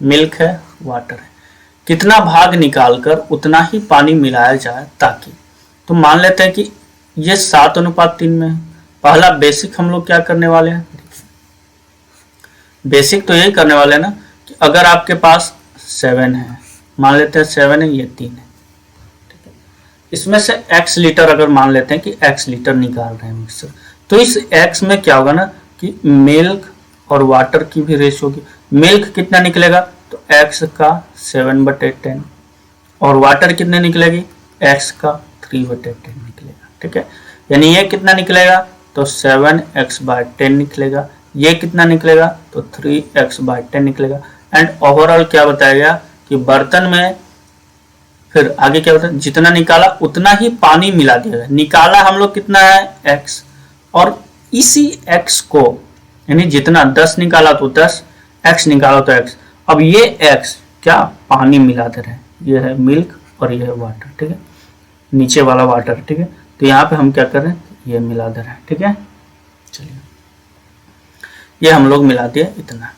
मिल्क है, वाटर है, कितना भाग निकालकर उतना ही पानी मिलाया जाए ताकि, तो मान लेते हैं कि ये 7:3 में है। पहला बेसिक हम लोग क्या करने वाले हैं, बेसिक तो यही करने वाले हैं ना कि अगर आपके पास 7 है, मान लेते हैं 7 है, ये 3 है, ठीक है, इसमें से x लीटर अगर मान लेते हैं कि x लीटर निकाल रहे हैं मिक्सर, तो इस x में क्या होगा ना कि मिल्क और वाटर की भी रेशियो होगी। मिल्क कितना निकलेगा, तो x का 7/10, और वाटर कितने निकलेगी, x का 3/10 निकलेगा। ठीक है, यानी ये कितना निकलेगा, तो 7x/10 निकलेगा, ये कितना निकलेगा, तो 3x/10 निकलेगा। एंड ओवरऑल क्या बताया गया कि बर्तन में फिर आगे क्या बताया, जितना निकाला उतना ही पानी मिला दिया गया। निकाला हम लोग कितना है x, और इसी x को यानी जितना 10 निकाला तो 10, x निकाला तो x, अब ये x क्या पानी मिला दे रहे हैं, ये है मिल्क और ये है वाटर। ठीक है, नीचे वाला वाटर। ठीक है, तो यहाँ पे हम क्या कर रहे हैं, ये मिला दे रहे हैं। ठीक है, चलिए ये हम लोग मिला दिए इतना,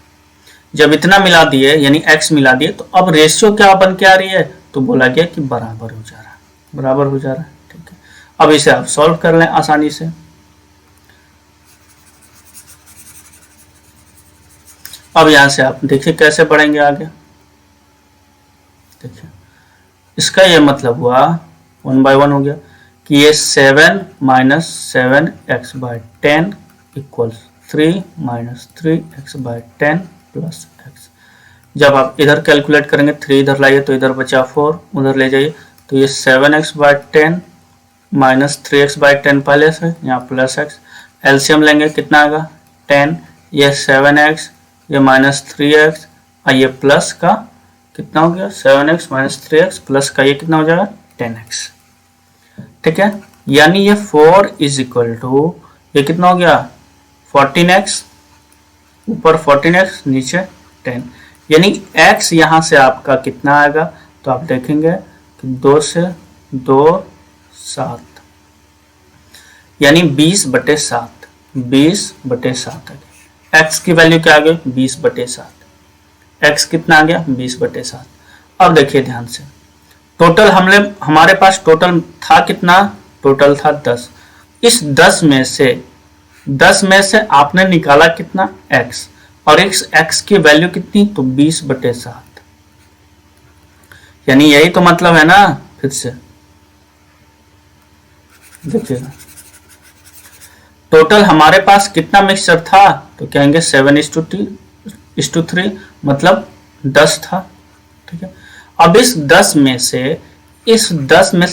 जब इतना मिला दिए यानी x मिला दिए, तो अब रेशियो क्या बन के आ रही है, तो बोला गया कि बराबर हो जा रहा है, बराबर हो जा रहा है। ठीक है, अब इसे आप सॉल्व कर लें आसानी से। अब यहां से आप देखिए कैसे बढ़ेंगे आगे। देखिए इसका ये मतलब हुआ 1 by 1 हो गया कि ये 7 - 7x/10 equals 3 - 3x/10 plus x। जब आप इधर कैलकुलेट करेंगे, 3 इधर लाइए तो इधर बचा 4, उधर ले जाइए तो ये 7x/10 माइनस 3x/10 पहले से, यहाँ प्लस x, एलसीएम लेंगे कितना आएगा 10, ये 7x, ये -3x, और ये प्लस का कितना हो गया 7x - 3x प्लस का ये कितना हो जाएगा 10x। ठीक है, यानी ये 4 = ये कितना हो गया 14x, ऊपर 14x नीचे 10, यानी x यहां से आपका कितना आएगा, तो आप देखेंगे कि 2 से 2 7, यानी 20/7, 20/7 आ गया। x की वैल्यू क्या आ गई 20/7, x कितना आ गया 20/7। अब देखिए ध्यान से, टोटल हमारे पास टोटल था कितना, टोटल था 10। इस 10 में से आपने निकाला कितना x, और x की वैल्यू कितनी, तो 20/7, यानी यही तो मतलब है ना। फिर से देखिएगा, टोटल हमारे पास कितना मिक्सचर था, तो कहेंगे 7:3, मतलब 10 था। ठीक है, अब इस 10 में से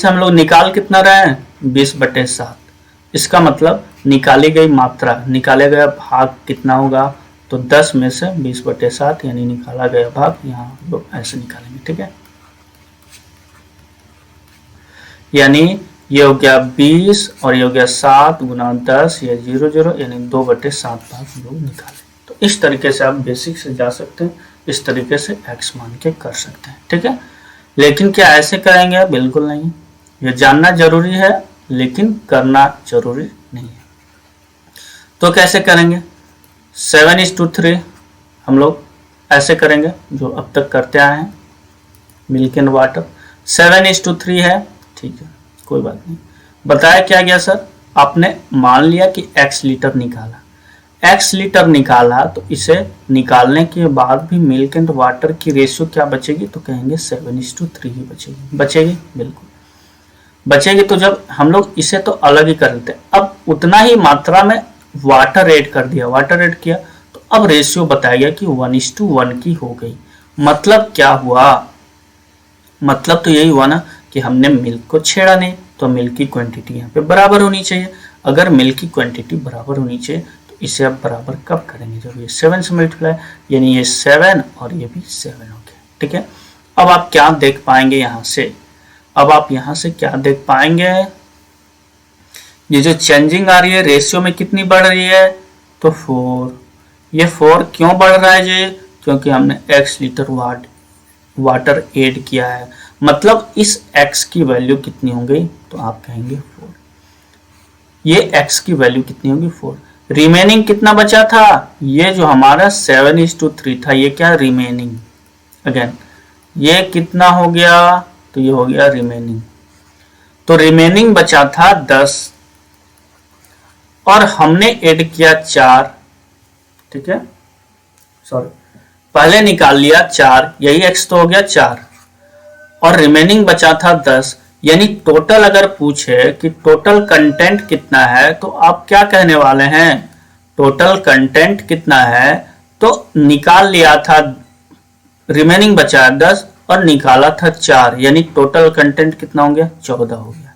हम लोग निकाल कितना रहे हैं 20/7, इसका मतलब निकाली गई मात्रा, निकाले गया भाग कितना होगा, तो 10 में से 20/7 यानी निकाला गया भाग, यहाँ हम लोग ऐसे निकालेंगे। ठीक है, यानी ये हो गया 20 और ये हो गया 7 × 10, ये 0 यानी 2/7 भाग हम लोग निकाले। तो इस तरीके से आप बेसिक से जा सकते हैं, इस तरीके से x मान के कर सकते हैं। ठीक है, लेकिन क्या ऐसे करेंगे, बिल्कुल नहीं, ये जानना जरूरी है लेकिन करना जरूरी नहीं है। तो कैसे करेंगे, 7:3 हम लोग ऐसे करेंगे जो अब तक करते आए हैं, मिल्क एंड वाटर 7:3 है। ठीक है, कोई बात नहीं, बताया क्या गया सर, आपने मान लिया कि x लीटर निकाला, तो इसे निकालने के बाद भी मिल्क एंड वाटर की रेशियो क्या बचेगी, तो कहेंगे 7:3 ही बचेगी, बिल्कुल बचेगी। तो जब हम लोग इसे तो अलग ही कर लेते हैं, अब उतना ही मात्रा में वाटर ऐड कर दिया, वाटर ऐड किया, तो अब रेशियो बताया गया कि 1:1 की हो गई। मतलब क्या हुआ, मतलब तो यही हुआ ना कि हमने मिल्क को छेड़ा नहीं, तो मिल्क की क्वांटिटी यहाँ पे बराबर होनी चाहिए। अगर मिल्क की क्वांटिटी बराबर होनी चाहिए तो इसे आप बराबर कब करेंगे, जब ये 7 से मल्टीप्लाई, यानी ये 7 और ये भी 7 हो गया। ठीक है, अब आप क्या देख पाएंगे यहाँ से, अब आप यहाँ से क्या देख पाएंगे, ये जो चेंजिंग आ रही है रेशियो में कितनी बढ़ रही है, तो 4। ये 4 क्यों बढ़ रहा है जी, क्योंकि हमने x लीटर वाटर ऐड किया है। मतलब इस x की वैल्यू कितनी होगी, तो आप कहेंगे 4। ये x की वैल्यू कितनी होगी 4। रिमेनिंग कितना बचा था, ये जो हमारा 7:3 था, ये क्या रिमेनिंग, अगेन ये कितना हो गया, तो ये हो गया रिमेनिंग। तो रिमेनिंग बचा था 10 और हमने ऐड किया 4। ठीक है, सॉरी, पहले निकाल लिया 4, यही x तो हो गया 4 और रिमेनिंग बचा था 10। यानी टोटल अगर पूछे कि टोटल कंटेंट कितना है, तो आप क्या कहने वाले हैं, टोटल कंटेंट कितना है, तो निकाल लिया था, रिमेनिंग बचा 10 और निकाला था 4, यानी टोटल कंटेंट कितना हो गया, 14 हो गया।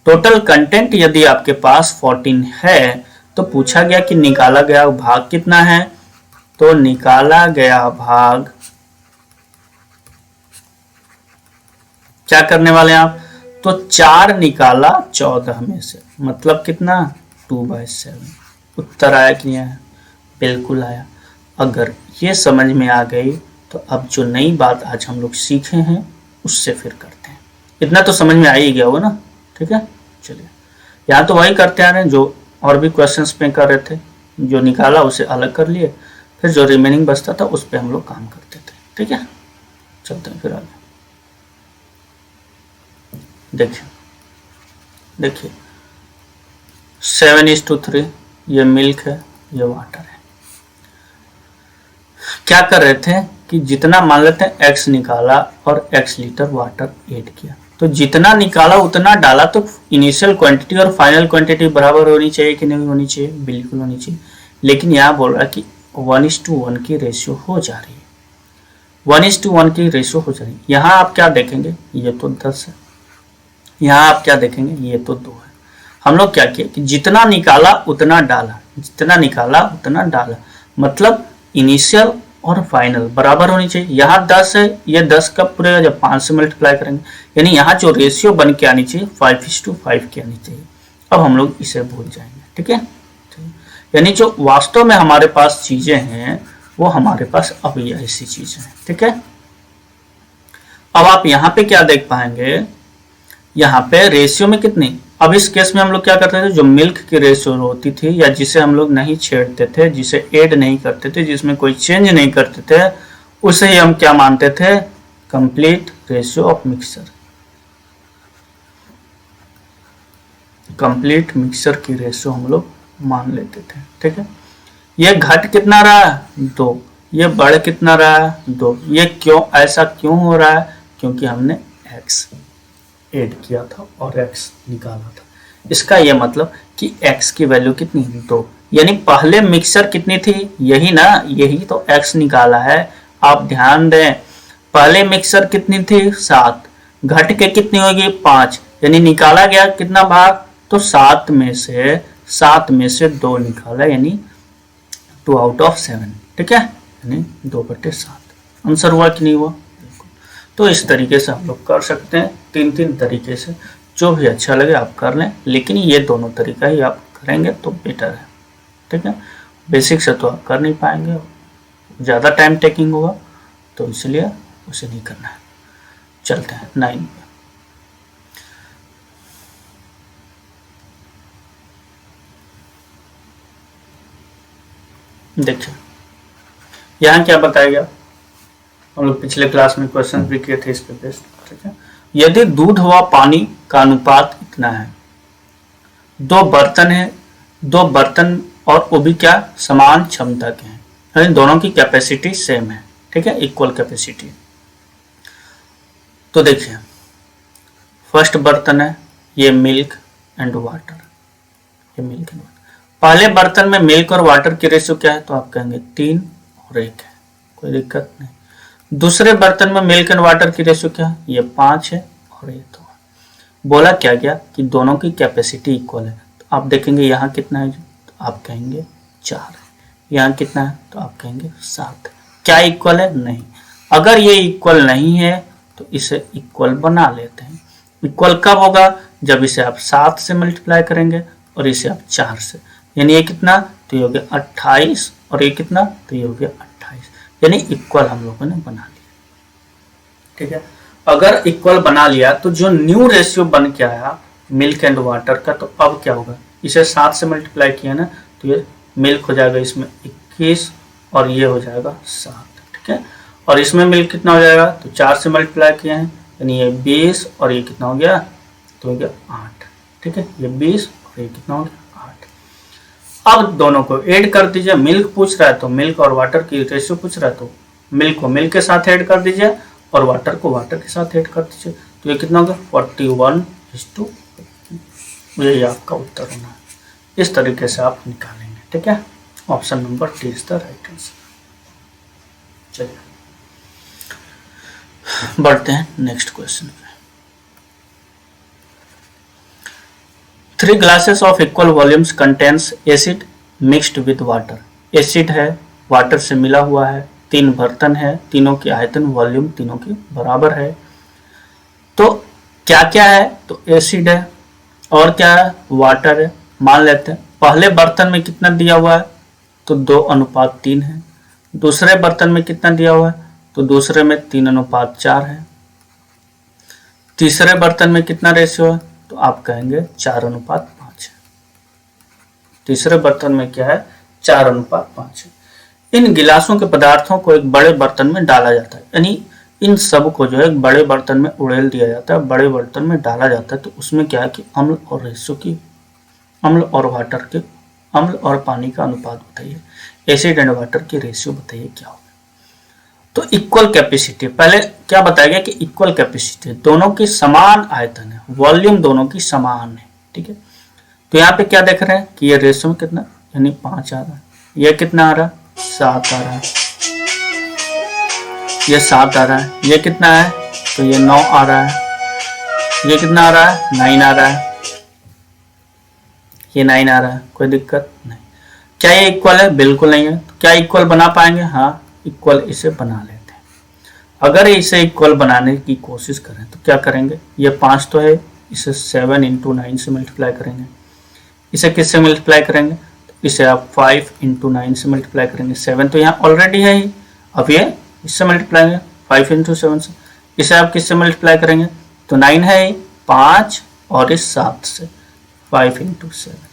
टोटल कंटेंट यदि आपके पास 14 है तो पूछा गया कि निकाला गया भाग कितना है, तो निकाला गया भाग क्या करने वाले हैं आप, तो 4 निकाला 14 में से, मतलब कितना 2/7। उत्तर आया कि नहीं आया, बिल्कुल आया। अगर ये समझ में आ गई तो अब जो नई बात आज हम लोग सीखे हैं उससे फिर करते हैं। इतना तो समझ में आ ही गया होगा ना। ठीक है, चलिए यहाँ तो वही करते आ रहे हैं जो और भी क्वेश्चंस पे कर रहे थे, जो निकाला उसे अलग कर लिए, फिर जो रिमेनिंग बचता था उस पर हम लोग काम करते थे। ठीक है, चलते हैं फिर आगे। देखिए देखिए 7:3 ये मिल्क है, ये वाटर है। क्या कर रहे थे कि जितना मान लेते हैं x निकाला और x लीटर वाटर ऐड किया, तो जितना निकाला उतना डाला, तो इनिशियल क्वांटिटी और फाइनल क्वांटिटी बराबर होनी चाहिए कि नहीं होनी चाहिए, बिल्कुल होनी चाहिए। लेकिन यहाँ बोल रहा है कि 1:1 की रेशियो हो जा रही है, 1:1 की रेशियो हो जा रही है। यहाँ आप क्या देखेंगे, ये तो 10 है, यहाँ आप क्या देखेंगे, ये तो 2 है। हम लोग क्या किए कि जितना निकाला उतना डाला, जितना निकाला उतना डाला, मतलब इनिशियल और फाइनल बराबर होनी चाहिए। यहाँ 10 है, ये 10 कब पूरेगा, जब 5 से मल्टीप्लाई करेंगे, यानी यहाँ जो रेशियो बन के आनी चाहिए 5:5 की आनी चाहिए। अब हम लोग इसे भूल जाएंगे। ठीक है, यानी जो वास्तव में हमारे पास चीजें हैं वो हमारे पास अब ये ऐसी चीजें हैं। ठीक है, अब आप यहाँ पे क्या देख पाएंगे, यहाँ पे रेशियो में कितनी, अब इस केस में हम लोग क्या करते थे, जो मिल्क की रेशियो होती थी या जिसे हम लोग नहीं छेड़ते थे, जिसे ऐड नहीं करते थे, जिसमें कोई चेंज नहीं करते थे, उसे ही हम क्या मानते थे, complete ratio of mixture. Complete mixture की रेशियो हम लोग मान लेते थे। ठीक है, ये घट कितना रहा, 2, ये बढ़ कितना रहा, 2। ये क्यों, ऐसा क्यों हो रहा है, क्योंकि हमने x ऐड किया था और x निकाला था। इसका यह मतलब कि x की वैल्यू कितनी, 2। यानी पहले मिक्सचर कितनी थी, यही ना, यही तो x निकाला है। आप ध्यान दें, पहले मिक्सचर कितनी थी, 7, घट के कितनी होगी, 5, यानी निकाला गया कितना भाग, तो 7 में से 2 निकाला, यानी 2/7। ठीक है, यानी 2/7। आंसर हुआ कि नहीं हुआ, तो इस तरीके से हम लोग कर सकते हैं, 3 तरीके से, जो भी अच्छा लगे आप कर लें, लेकिन ये दोनों तरीका ही आप करेंगे तो बेटर है। ठीक है, बेसिक से तो आप कर नहीं पाएंगे, ज़्यादा टाइम टेकिंग होगा, तो इसलिए उसे नहीं करना है। चलते हैं 9 पे। देखिए यहाँ क्या बताया गया, हम लोग पिछले क्लास में क्वेश्चन भी किए थे इस पे बेस्ड। ठीक है, यदि दूध व पानी का अनुपात इतना है, 2 बर्तन है, 2 बर्तन और वो भी क्या, समान क्षमता के हैं, यानी दोनों की कैपेसिटी सेम है। ठीक है, इक्वल कैपेसिटी। तो देखिए फर्स्ट बर्तन है, ये मिल्क एंड वाटर, ये मिल्क एंड वाटर। पहले बर्तन में मिल्क और वाटर की रेशियो क्या है, तो आप कहेंगे 3 और 1 है, कोई दिक्कत नहीं। दूसरे बर्तन में मिल्क एंड वाटर की रेशियो क्या है, ये 5 है और ये 2 है। बोला क्या गया कि दोनों की कैपेसिटी इक्वल है। तो आप देखेंगे यहाँ कितना है, तो आप कहेंगे 4 है। यहाँ कितना है, तो आप कहेंगे 7 है। क्या इक्वल है, नहीं। अगर ये इक्वल नहीं है तो इसे इक्वल बना लेते हैं। इक्वल कब होगा, जब इसे आप 7 से मल्टीप्लाई करेंगे और इसे आप 4 से, यानी ये कितना, तो ये हो गया 28 और ये कितना, तो ये हो गया 28, यानी इक्वल हम लोगों ने बना लिया। ठीक है, अगर इक्वल बना लिया तो जो न्यू रेशियो बन के आया मिल्क एंड वाटर का, तो अब क्या होगा, इसे 7 से मल्टीप्लाई किया ना, तो ये मिल्क हो जाएगा इसमें 21 और ये हो जाएगा 7। ठीक है, और इसमें मिल्क कितना हो जाएगा, तो 4 से मल्टीप्लाई किए हैं, यानी ये 20 और ये कितना हो गया, तो हो गया 8। ठीक है, ये 20 और ये कितना हो गया 8। अब दोनों को ऐड कर दीजिए। मिल्क पूछ रहा है तो मिल्क और वाटर की रेशियो पूछ रहा है, तो मिल्क को मिल्क के साथ ऐड कर दीजिए और वाटर को वाटर के साथ ऐड कर दीजिए, तो ये कितना होगा 41:50। यही आपका उत्तर होना है। इस तरीके से आप निकालेंगे। ठीक है, option number D is the right answer. चलिए बढ़ते हैं नेक्स्ट क्वेश्चन पे। 3 glasses of equal volumes contains acid mixed with water। Acid है, वाटर से मिला हुआ है, 3 बर्तन है, तीनों की आयतन वॉल्यूम तीनों की बराबर है। तो क्या क्या है, तो एसिड है और क्या है, वाटर है। मान लेते हैं पहले बर्तन में कितना दिया हुआ है, तो 2:3 है। दूसरे बर्तन में कितना दिया हुआ है, तो दूसरे में 3:4 है। तीसरे बर्तन में कितना रेशियो है, तो आप कहेंगे 4:5 है। तीसरे बर्तन में क्या है, 4:5 है। इन गिलासों के पदार्थों को एक बड़े बर्तन में डाला जाता है, यानी इन सब को जो है एक बड़े बर्तन में उड़ेल दिया जाता है, बड़े बर्तन में डाला जाता है। तो उसमें क्या है कि अम्ल और रेशियो की, अम्ल और वाटर के, अम्ल और पानी का अनुपात बताइए, एसिड एंड वाटर की रेशियो बताइए क्या होगा। तो इक्वल कैपेसिटी, पहले क्या बताया गया कि इक्वल कैपेसिटी, दोनों की समान आयतन है, वॉल्यूम दोनों की समान है। ठीक है, तो यहाँ पे क्या देख रहे हैं कि ये रेशियो में कितना, यानी 5 आ रहा है, ये कितना आ रहा है, 7 आ रहा है, ये 7 आ रहा है, ये कितना है, तो ये 9 आ रहा है, ये कितना आ रहा है, 9 आ रहा है, ये 9 आ रहा है, कोई दिक्कत नहीं। क्या ये इक्वल है, बिल्कुल नहीं है। तो क्या इक्वल बना पाएंगे, हाँ इक्वल इसे बना लेते हैं। अगर इसे इक्वल बनाने की कोशिश करें तो क्या करेंगे, ये 5 तो है, इसे 7 × 9 से मल्टीप्लाई करेंगे। इसे किससे मल्टीप्लाई करेंगे, तो इसे आप 5 × 9 से मल्टीप्लाई करेंगे। 7 तो यहाँ ऑलरेडी है ही, अब ये इससे मल्टीप्लाई करेंगे 5 × 7 से। इसे आप किससे मल्टीप्लाई करेंगे, तो 9 है ही, 5 और इस 7 से 5 × 7,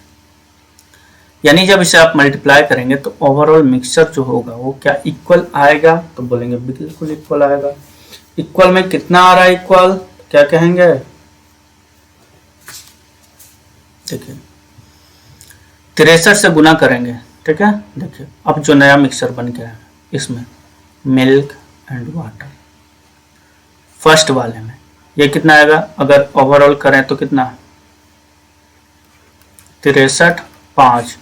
यानी जब इसे आप मल्टीप्लाई करेंगे तो ओवरऑल मिक्सचर जो होगा वो क्या इक्वल आएगा, तो बोलेंगे बिल्कुल इक्वल आएगा। इक्वल में कितना आ रहा है, इक्वल क्या कहेंगे, देखिए 63 से गुना करेंगे। ठीक है, देखिए अब जो नया मिक्सचर बन गया है इसमें मिल्क एंड वाटर, फर्स्ट वाले में ये कितना आएगा, अगर ओवरऑल करें तो कितना, 63 5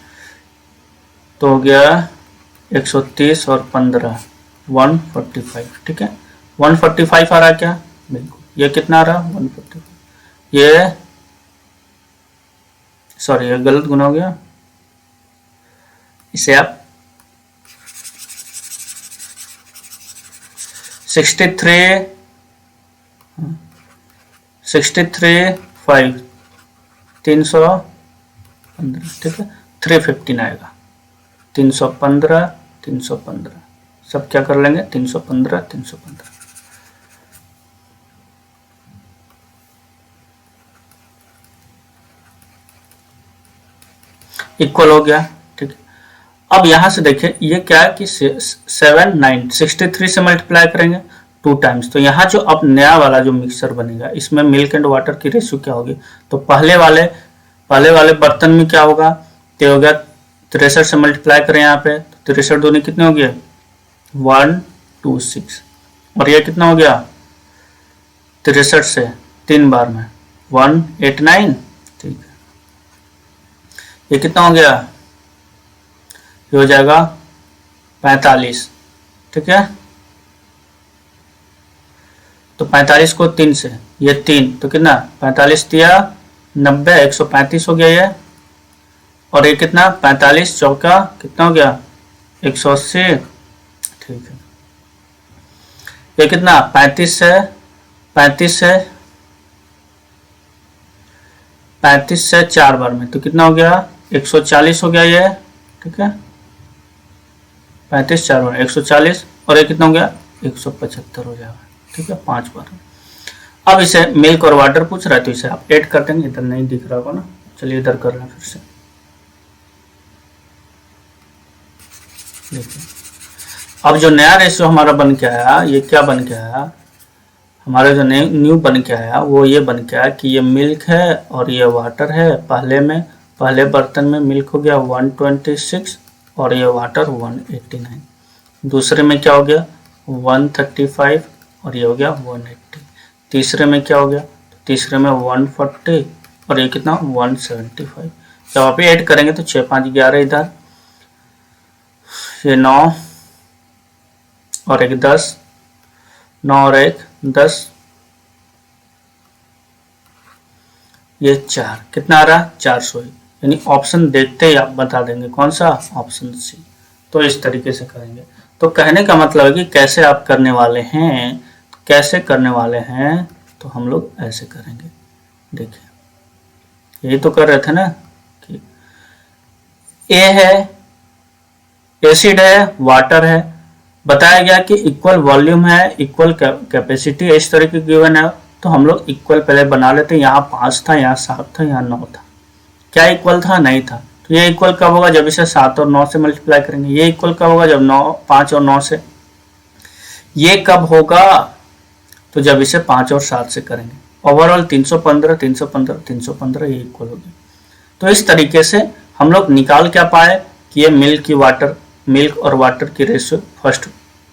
तो हो गया 130 और 15 145। ठीक है, 145 आ रहा है क्या, बिल्कुल। ये कितना आ रहा है, 145, ये सॉरी ये गलत गुना हो गया, इसे आप 63 5 315। ठीक है, 315 आएगा, 315 315 सब क्या कर लेंगे, 315 315। इक्वल हो गया। ठीक है, अब यहां से देखिए ये क्या है कि 7 9 63 से मल्टीप्लाई करेंगे 2 टाइम्स, तो यहाँ जो अब नया वाला जो मिक्सचर बनेगा इसमें मिल्क एंड वाटर की रेशियो क्या होगी, तो पहले वाले बर्तन में क्या होगा, तो हो गया 63 से मल्टीप्लाई करें यहाँ पे, तो 63 दूनी कितने हो गया 126, और ये कितना हो गया 63 से 3 बार में 189। ठीक है, ये कितना हो गया ये हो जाएगा 45, ठीक है। तो 45 को 3 से, ये 3 तो कितना 45 दिया 90, 135 हो गया ये। और ये कितना 45 चौका कितना हो गया 180, ठीक है। ये कितना 35 है, 35 है 4 बार में तो कितना हो गया 140 हो गया ये, ठीक है। 35 4 बार 140 और ये कितना हो गया 175 हो जाएगा, ठीक है 5 बार। अब इसे मिल्क और वाटर पूछ रहा है तो इसे आप ऐड कर देंगे। इधर नहीं दिख रहा होगा ना, चलिए इधर कर रहे हैं फिर से। देखिए अब जो नया रेशियो हमारा बन के आया, ये क्या बन के आया हमारा जो न्यू बन के आया वो ये बन के आया कि ये मिल्क है और ये वाटर है। पहले बर्तन में मिल्क हो गया 126 और ये वाटर 189। दूसरे में क्या हो गया 135 और ये हो गया 180। तीसरे में क्या हो गया तीसरे में 140 और ये कितना 175। जब आप ऐड करेंगे तो 6 5 11, इधर ये 9 और एक 10, 9 और एक 10, ये 4 कितना आ रहा 400। यानी ऑप्शन देखते ही आप बता देंगे कौन सा, ऑप्शन सी। तो इस तरीके से करेंगे। तो कहने का मतलब है कि कैसे आप करने वाले हैं, कैसे करने वाले हैं तो हम लोग ऐसे करेंगे। देखिए यही तो कर रहे थे ना कि ए है, एसिड है, वाटर है, बताया गया कि इक्वल वॉल्यूम है, इक्वल कैपेसिटी इस तरह की गिवन है। तो हम लोग इक्वल पहले बना लेते हैं। यहाँ 5 था, यहाँ 7 था, यहाँ 9 था। क्या इक्वल था, नहीं था। तो ये इक्वल कब होगा जब इसे 7 और 9 से मल्टीप्लाई करेंगे। ये इक्वल कब होगा जब 5 और 9 से। ये कब होगा तो जब इसे 5 और 7 से करेंगे। ओवरऑल 315 315 315 ये इक्वल हो गया। तो इस तरीके से हम लोग निकाल क्या पाए कि ये मिल्क और वाटर की रेशियो फर्स्ट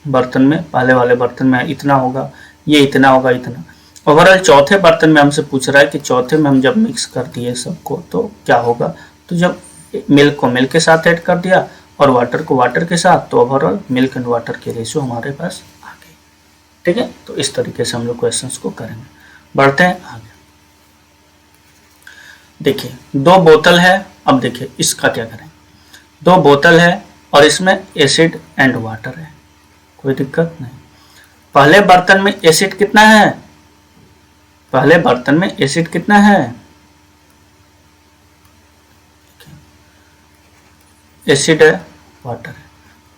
बर्तन में, पहले वाले बर्तन में इतना होगा, ये इतना होगा, इतना। ओवरऑल चौथे बर्तन में हमसे पूछ रहा है कि चौथे में हम जब मिक्स कर दिए सबको तो क्या होगा। तो जब मिल्क को मिल्क के साथ ऐड कर दिया और वाटर को वाटर के साथ, तो ओवरऑल मिल्क एंड वाटर की रेशियो हमारे पास आ गई। ठीक है, तो इस तरीके से हम लोग क्वेश्चंस को करेंगे। बढ़ते हैं आगे। देखिए 2 बोतल है। अब देखिए इसका क्या करें। 2 बोतल है और इसमें एसिड एंड वाटर है, कोई दिक्कत नहीं। पहले बर्तन में एसिड कितना है, पहले बर्तन में एसिड कितना है, एसिड है, वाटर है।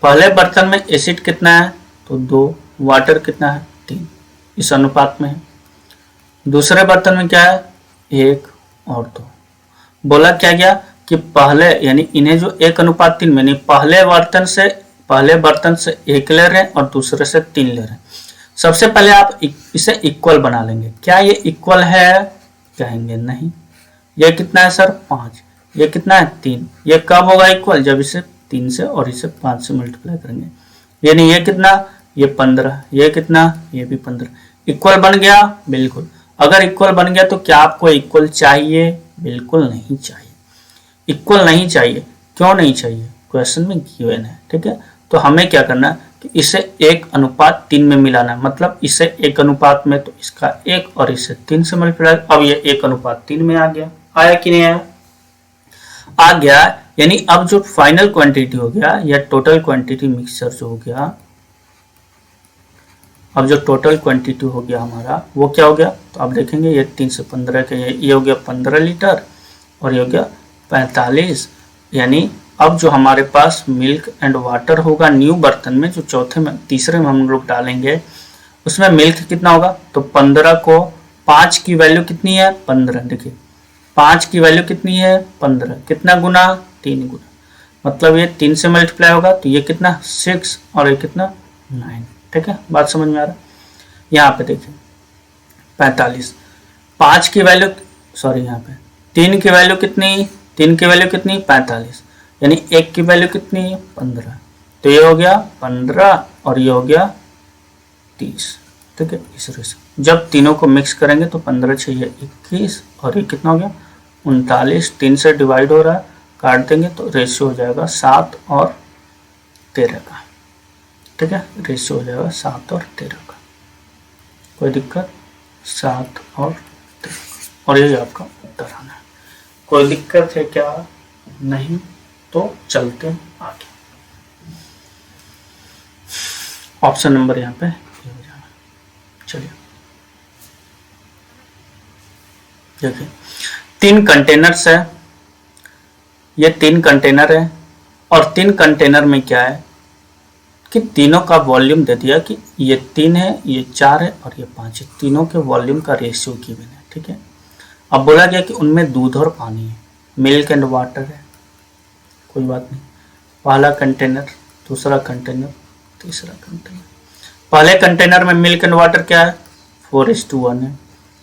पहले बर्तन में एसिड कितना है तो 2, वाटर कितना है 3, इस अनुपात में है। दूसरे बर्तन में क्या है 1 और 2। बोला क्या गया कि पहले यानी इन्हें जो 1 अनुपात 3 में, नहीं पहले बर्तन से 1 ले रहे हैं और दूसरे से 3 ले रहे हैं। सबसे पहले आप इसे इक्वल बना लेंगे। क्या ये इक्वल है, कहेंगे नहीं। ये कितना है सर 5, ये कितना है 3। ये कब होगा इक्वल जब इसे 3 से और इसे 5 से मल्टीप्लाई करेंगे। यानी ये कितना, ये 15, ये कितना, ये भी 15। इक्वल बन गया, बिल्कुल। अगर इक्वल बन गया तो क्या आपको इक्वल चाहिए, बिल्कुल नहीं चाहिए। इक्वल नहीं चाहिए, क्यों नहीं चाहिए, क्वेश्चन में गिवन है। ठीक है, तो हमें क्या करना है कि इसे 1 अनुपात 3 में मिलाना है। मतलब इसे 1 अनुपात में तो इसका 1 और इसे 3 से मल्टीप्लाई। अब ये 1 अनुपात 3 में आ गया, आया कि नहीं आया, आ गया। यानी अब जो फाइनल क्वांटिटी हो गया या टोटल क्वांटिटी मिक्सचर जो हो गया, अब जो टोटल क्वांटिटी हो गया हमारा वो क्या हो गया। तो आप देखेंगे ये 3 से 15 के ये हो गया 15 लीटर और ये हो गया 45। यानी अब जो हमारे पास मिल्क एंड वाटर होगा न्यू बर्तन में, जो चौथे में तीसरे में हम लोग डालेंगे, उसमें मिल्क कितना होगा। तो 15 को 5 की वैल्यू कितनी है 15। देखिए 5 की वैल्यू कितनी है 15, कितना गुना 3 गुना। मतलब ये 3 से मल्टीप्लाई होगा तो ये कितना 6 और ये कितना 9। ठीक है, बात समझ में आ रहा। यहाँ पे देखिए 45, 5 की वैल्यू सॉरी यहाँ पे 3 की वैल्यू कितनी, 3 की वैल्यू कितनी 45। यानी 1 की वैल्यू कितनी 15। तो ये हो गया 15 और ये हो गया 30। ठीक है, इस तरह से जब तीनों को मिक्स करेंगे तो 15 6 21 और ये कितना हो गया 39। 3 से डिवाइड हो रहा है, काट देंगे तो रेशियो हो जाएगा 7 और 13 का, ठीक है। रेशियो हो जाएगा 7 और 13 का, कोई दिक्कत, 7 और 13, और यही आपका उत्तर आना है। कोई दिक्कत है क्या? नहीं, तो चलते आगे। ऑप्शन नंबर यहाँ पे ये हो जाना। चलिए देखिए, 3 कंटेनर्स है, ये 3 कंटेनर है, और 3 कंटेनर में क्या है कि तीनों का वॉल्यूम दे दिया कि ये 3 है, ये 4 है और ये 5 है, तीनों के वॉल्यूम का रेशियो गिवन है, ठीक है। अब बोला गया कि उनमें दूध और पानी है, मिल्क एंड वाटर है, कोई बात नहीं। पहला कंटेनर, दूसरा कंटेनर, तीसरा कंटेनर। पहले कंटेनर में मिल्क एंड वाटर क्या है? 4:1 है।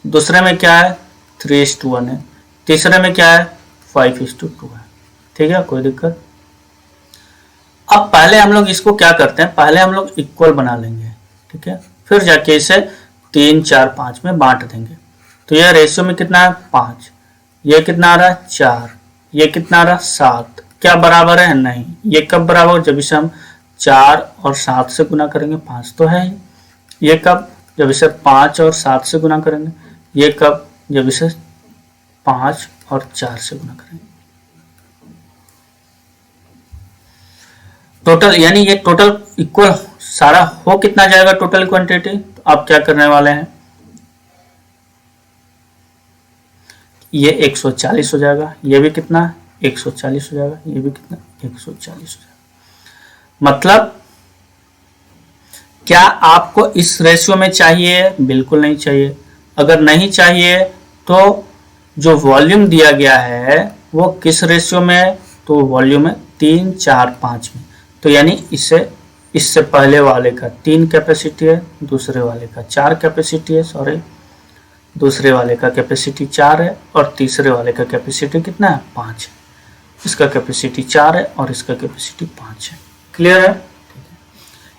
दूसरे में क्या है? 3:1 है। तीसरे में क्या है? 5:2 है, ठीक है, कोई दिक्कत। अब पहले हम लोग इसको क्या करते हैं, पहले हम लोग इक्वल बना लेंगे, ठीक है, फिर जाके इसे 3, 4, 5 में बांट देंगे। तो यह रेशियो में कितना है? 5। ये कितना आ रहा है? 4। ये कितना आ रहा है? 7। क्या बराबर है? नहीं। ये कब बराबर? जब इसे हम 4 और 7 से गुना करेंगे, 5 तो है ही। ये कब? जब इसे 5 और 7 से गुना करेंगे। ये कब? जब इसे 5 और 4 से गुना करेंगे। टोटल, यानी ये टोटल इक्वल सारा हो कितना जाएगा टोटल क्वांटिटी? तो आप क्या करने वाले हैं, ये 140 हो जाएगा, ये भी कितना? 140 हो जाएगा, ये भी कितना? 140 हो जाएगा। मतलब क्या आपको इस रेशियो में चाहिए? बिल्कुल नहीं चाहिए। अगर नहीं चाहिए तो जो वॉल्यूम दिया गया है वो किस रेशियो में है? तो वॉल्यूम है 3, 4, 5 में। तो यानी इससे पहले वाले का 3 कैपेसिटी है, दूसरे वाले का 4 कैपेसिटी है, सॉरी, दूसरे वाले का कैपेसिटी 4 है और तीसरे वाले का कैपेसिटी कितना है? 5 है। इसका कैपेसिटी 4 है और इसका कैपेसिटी 5 है। क्लियर है?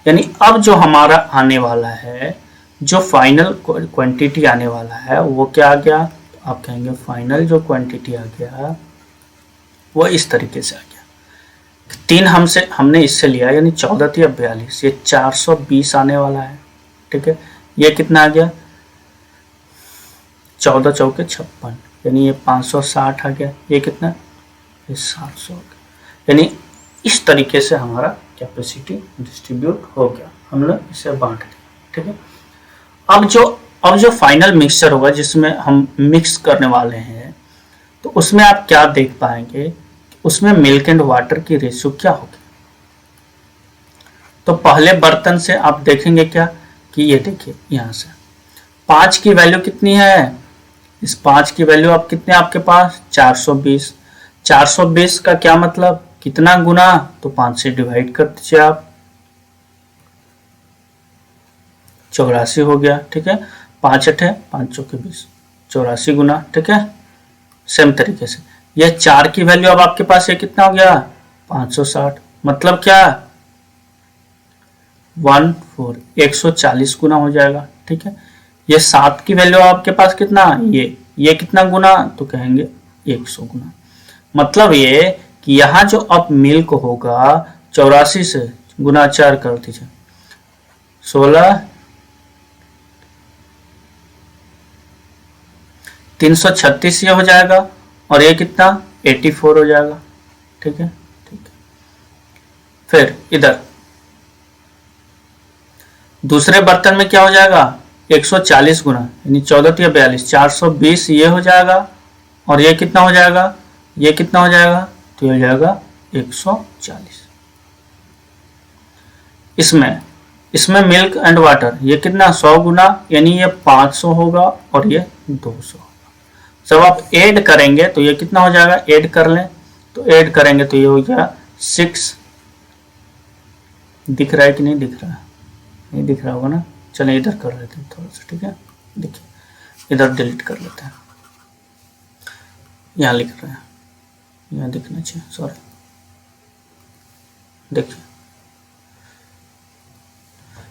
यानी अब जो हमारा आने वाला है, जो फाइनल क्वांटिटी आने वाला है वो क्या आ गया? तो आप कहेंगे फाइनल जो क्वांटिटी आ गया वो इस तरीके से आ गया। 3 हमने इससे लिया, यानी 14 या 42, ये 420 आने वाला है, ठीक है। ये कितना आ गया? 14 चौके 56, यानी ये 560 आ गया। ये कितना? ये 700 आ गया। यानी इस तरीके से हमारा कैपेसिटी डिस्ट्रीब्यूट हो गया, हम लोग इसे बांट दिया, ठीक है। अब जो फाइनल मिक्सचर होगा जिसमें हम मिक्स करने वाले हैं, तो उसमें आप क्या देख पाएंगे, उसमें मिल्क एंड वाटर की रेशियो क्या होगी। तो पहले बर्तन से आप देखेंगे क्या कि ये देखिए, यहां से 5 की वैल्यू कितनी है? इस 5 की वैल्यू आप कितने आपके पास? 420। 420 का क्या मतलब? कितना गुना? तो 5 से डिवाइड कर दीजिए आप, 84 हो गया, ठीक है। 5 8 5 चौके 20, 84 गुना, ठीक है। सेम तरीके से यह 4 की वैल्यू अब आपके पास ये कितना हो गया? 560। मतलब क्या? 140 गुना हो जाएगा, ठीक है। ये 7 की वैल्यू आपके पास कितना? ये कितना गुना? तो कहेंगे 100 गुना। मतलब ये कि यहाँ जो अब मिल्क होगा 84 से गुना 4 कर दीजिए, 16, 336 ये हो जाएगा, और ये कितना? 84 हो जाएगा, ठीक है, ठीक है। फिर इधर दूसरे बर्तन में क्या हो जाएगा? 140 गुना, यानी 14 या 42, 420 ये हो जाएगा, और ये कितना हो जाएगा? ये कितना हो जाएगा? तो ये हो जाएगा 140। इसमें मिल्क एंड वाटर ये कितना? 100 गुना, यानी ये 500 होगा और ये 200 होगा। जब आप ऐड करेंगे तो ये कितना हो जाएगा? ऐड कर लें, तो ऐड करेंगे तो ये हो गया 6। दिख रहा है कि नहीं दिख रहा है? नहीं दिख रहा होगा ना। चलिए इधर कर लेते हैं थोड़ा सा, ठीक है। देखिए इधर डिलीट कर लेते हैं, यहाँ लिख रहे हैं, यहाँ दिखना चाहिए, सॉरी। देखिए,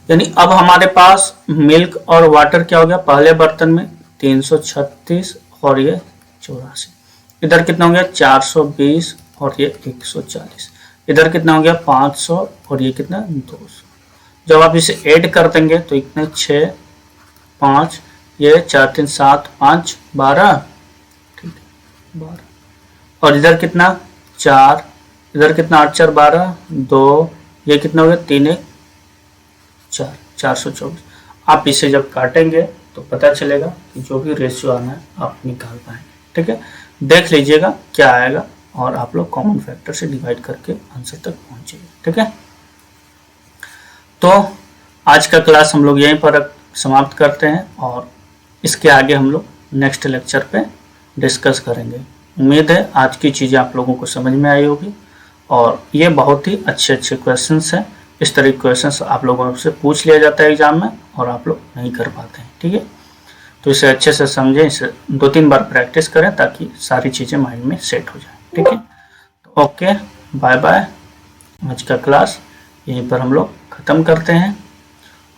यानी अब हमारे पास मिल्क और वाटर क्या हो गया? पहले बर्तन में 336 और ये 84, इधर कितना हो गया? 420 और ये 140। इधर कितना हो गया 500 और ये कितना 200। जब आप इसे ऐड कर देंगे तो इतने 6 5 ये 4 3 7 5 12, ठीक है 12। और इधर कितना 4, इधर कितना 8 4 12 2, ये कितना हो गया 3 1 4 424। आप इसे जब काटेंगे तो पता चलेगा कि जो भी रेशियो आना है आप निकाल पाएंगे, ठीक है। देख लीजिएगा क्या आएगा और आप लोग कॉमन फैक्टर से डिवाइड करके आंसर तक पहुंचेंगे, ठीक है। तो आज का क्लास हम लोग यहीं पर समाप्त करते हैं और इसके आगे हम लोग नेक्स्ट लेक्चर पे डिस्कस करेंगे। उम्मीद है आज की चीज़ें आप लोगों को समझ में आई होगी और ये बहुत ही अच्छे क्वेश्चंस हैं। इस तरह के क्वेश्चंस आप लोगों से पूछ लिया जाता है एग्जाम में और आप लोग नहीं कर पाते हैं, ठीक है। तो इसे अच्छे से समझें, इसे 2-3 बार प्रैक्टिस करें ताकि सारी चीज़ें माइंड में सेट हो जाए, ठीक है। तो ओके, बाय बाय। आज का क्लास यहीं पर हम लोग ख़त्म करते हैं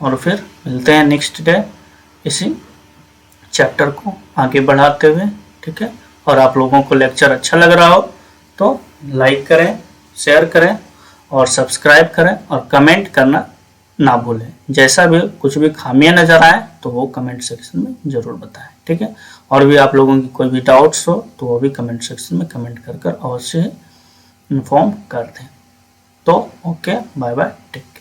और फिर मिलते हैं नेक्स्ट डे इसी चैप्टर को आगे बढ़ाते हुए, ठीक है। और आप लोगों को लेक्चर अच्छा लग रहा हो तो लाइक करें, शेयर करें और सब्सक्राइब करें और कमेंट करना ना भूलें। जैसा भी कुछ भी खामियां नज़र आए तो वो कमेंट सेक्शन में ज़रूर बताएं, ठीक है। और भी आप लोगों की कोई भी डाउट्स हो तो वो भी कमेंट सेक्शन में कमेंट कर अवश्य इन्फॉर्म कर दें। तो okay, bye bye, take care.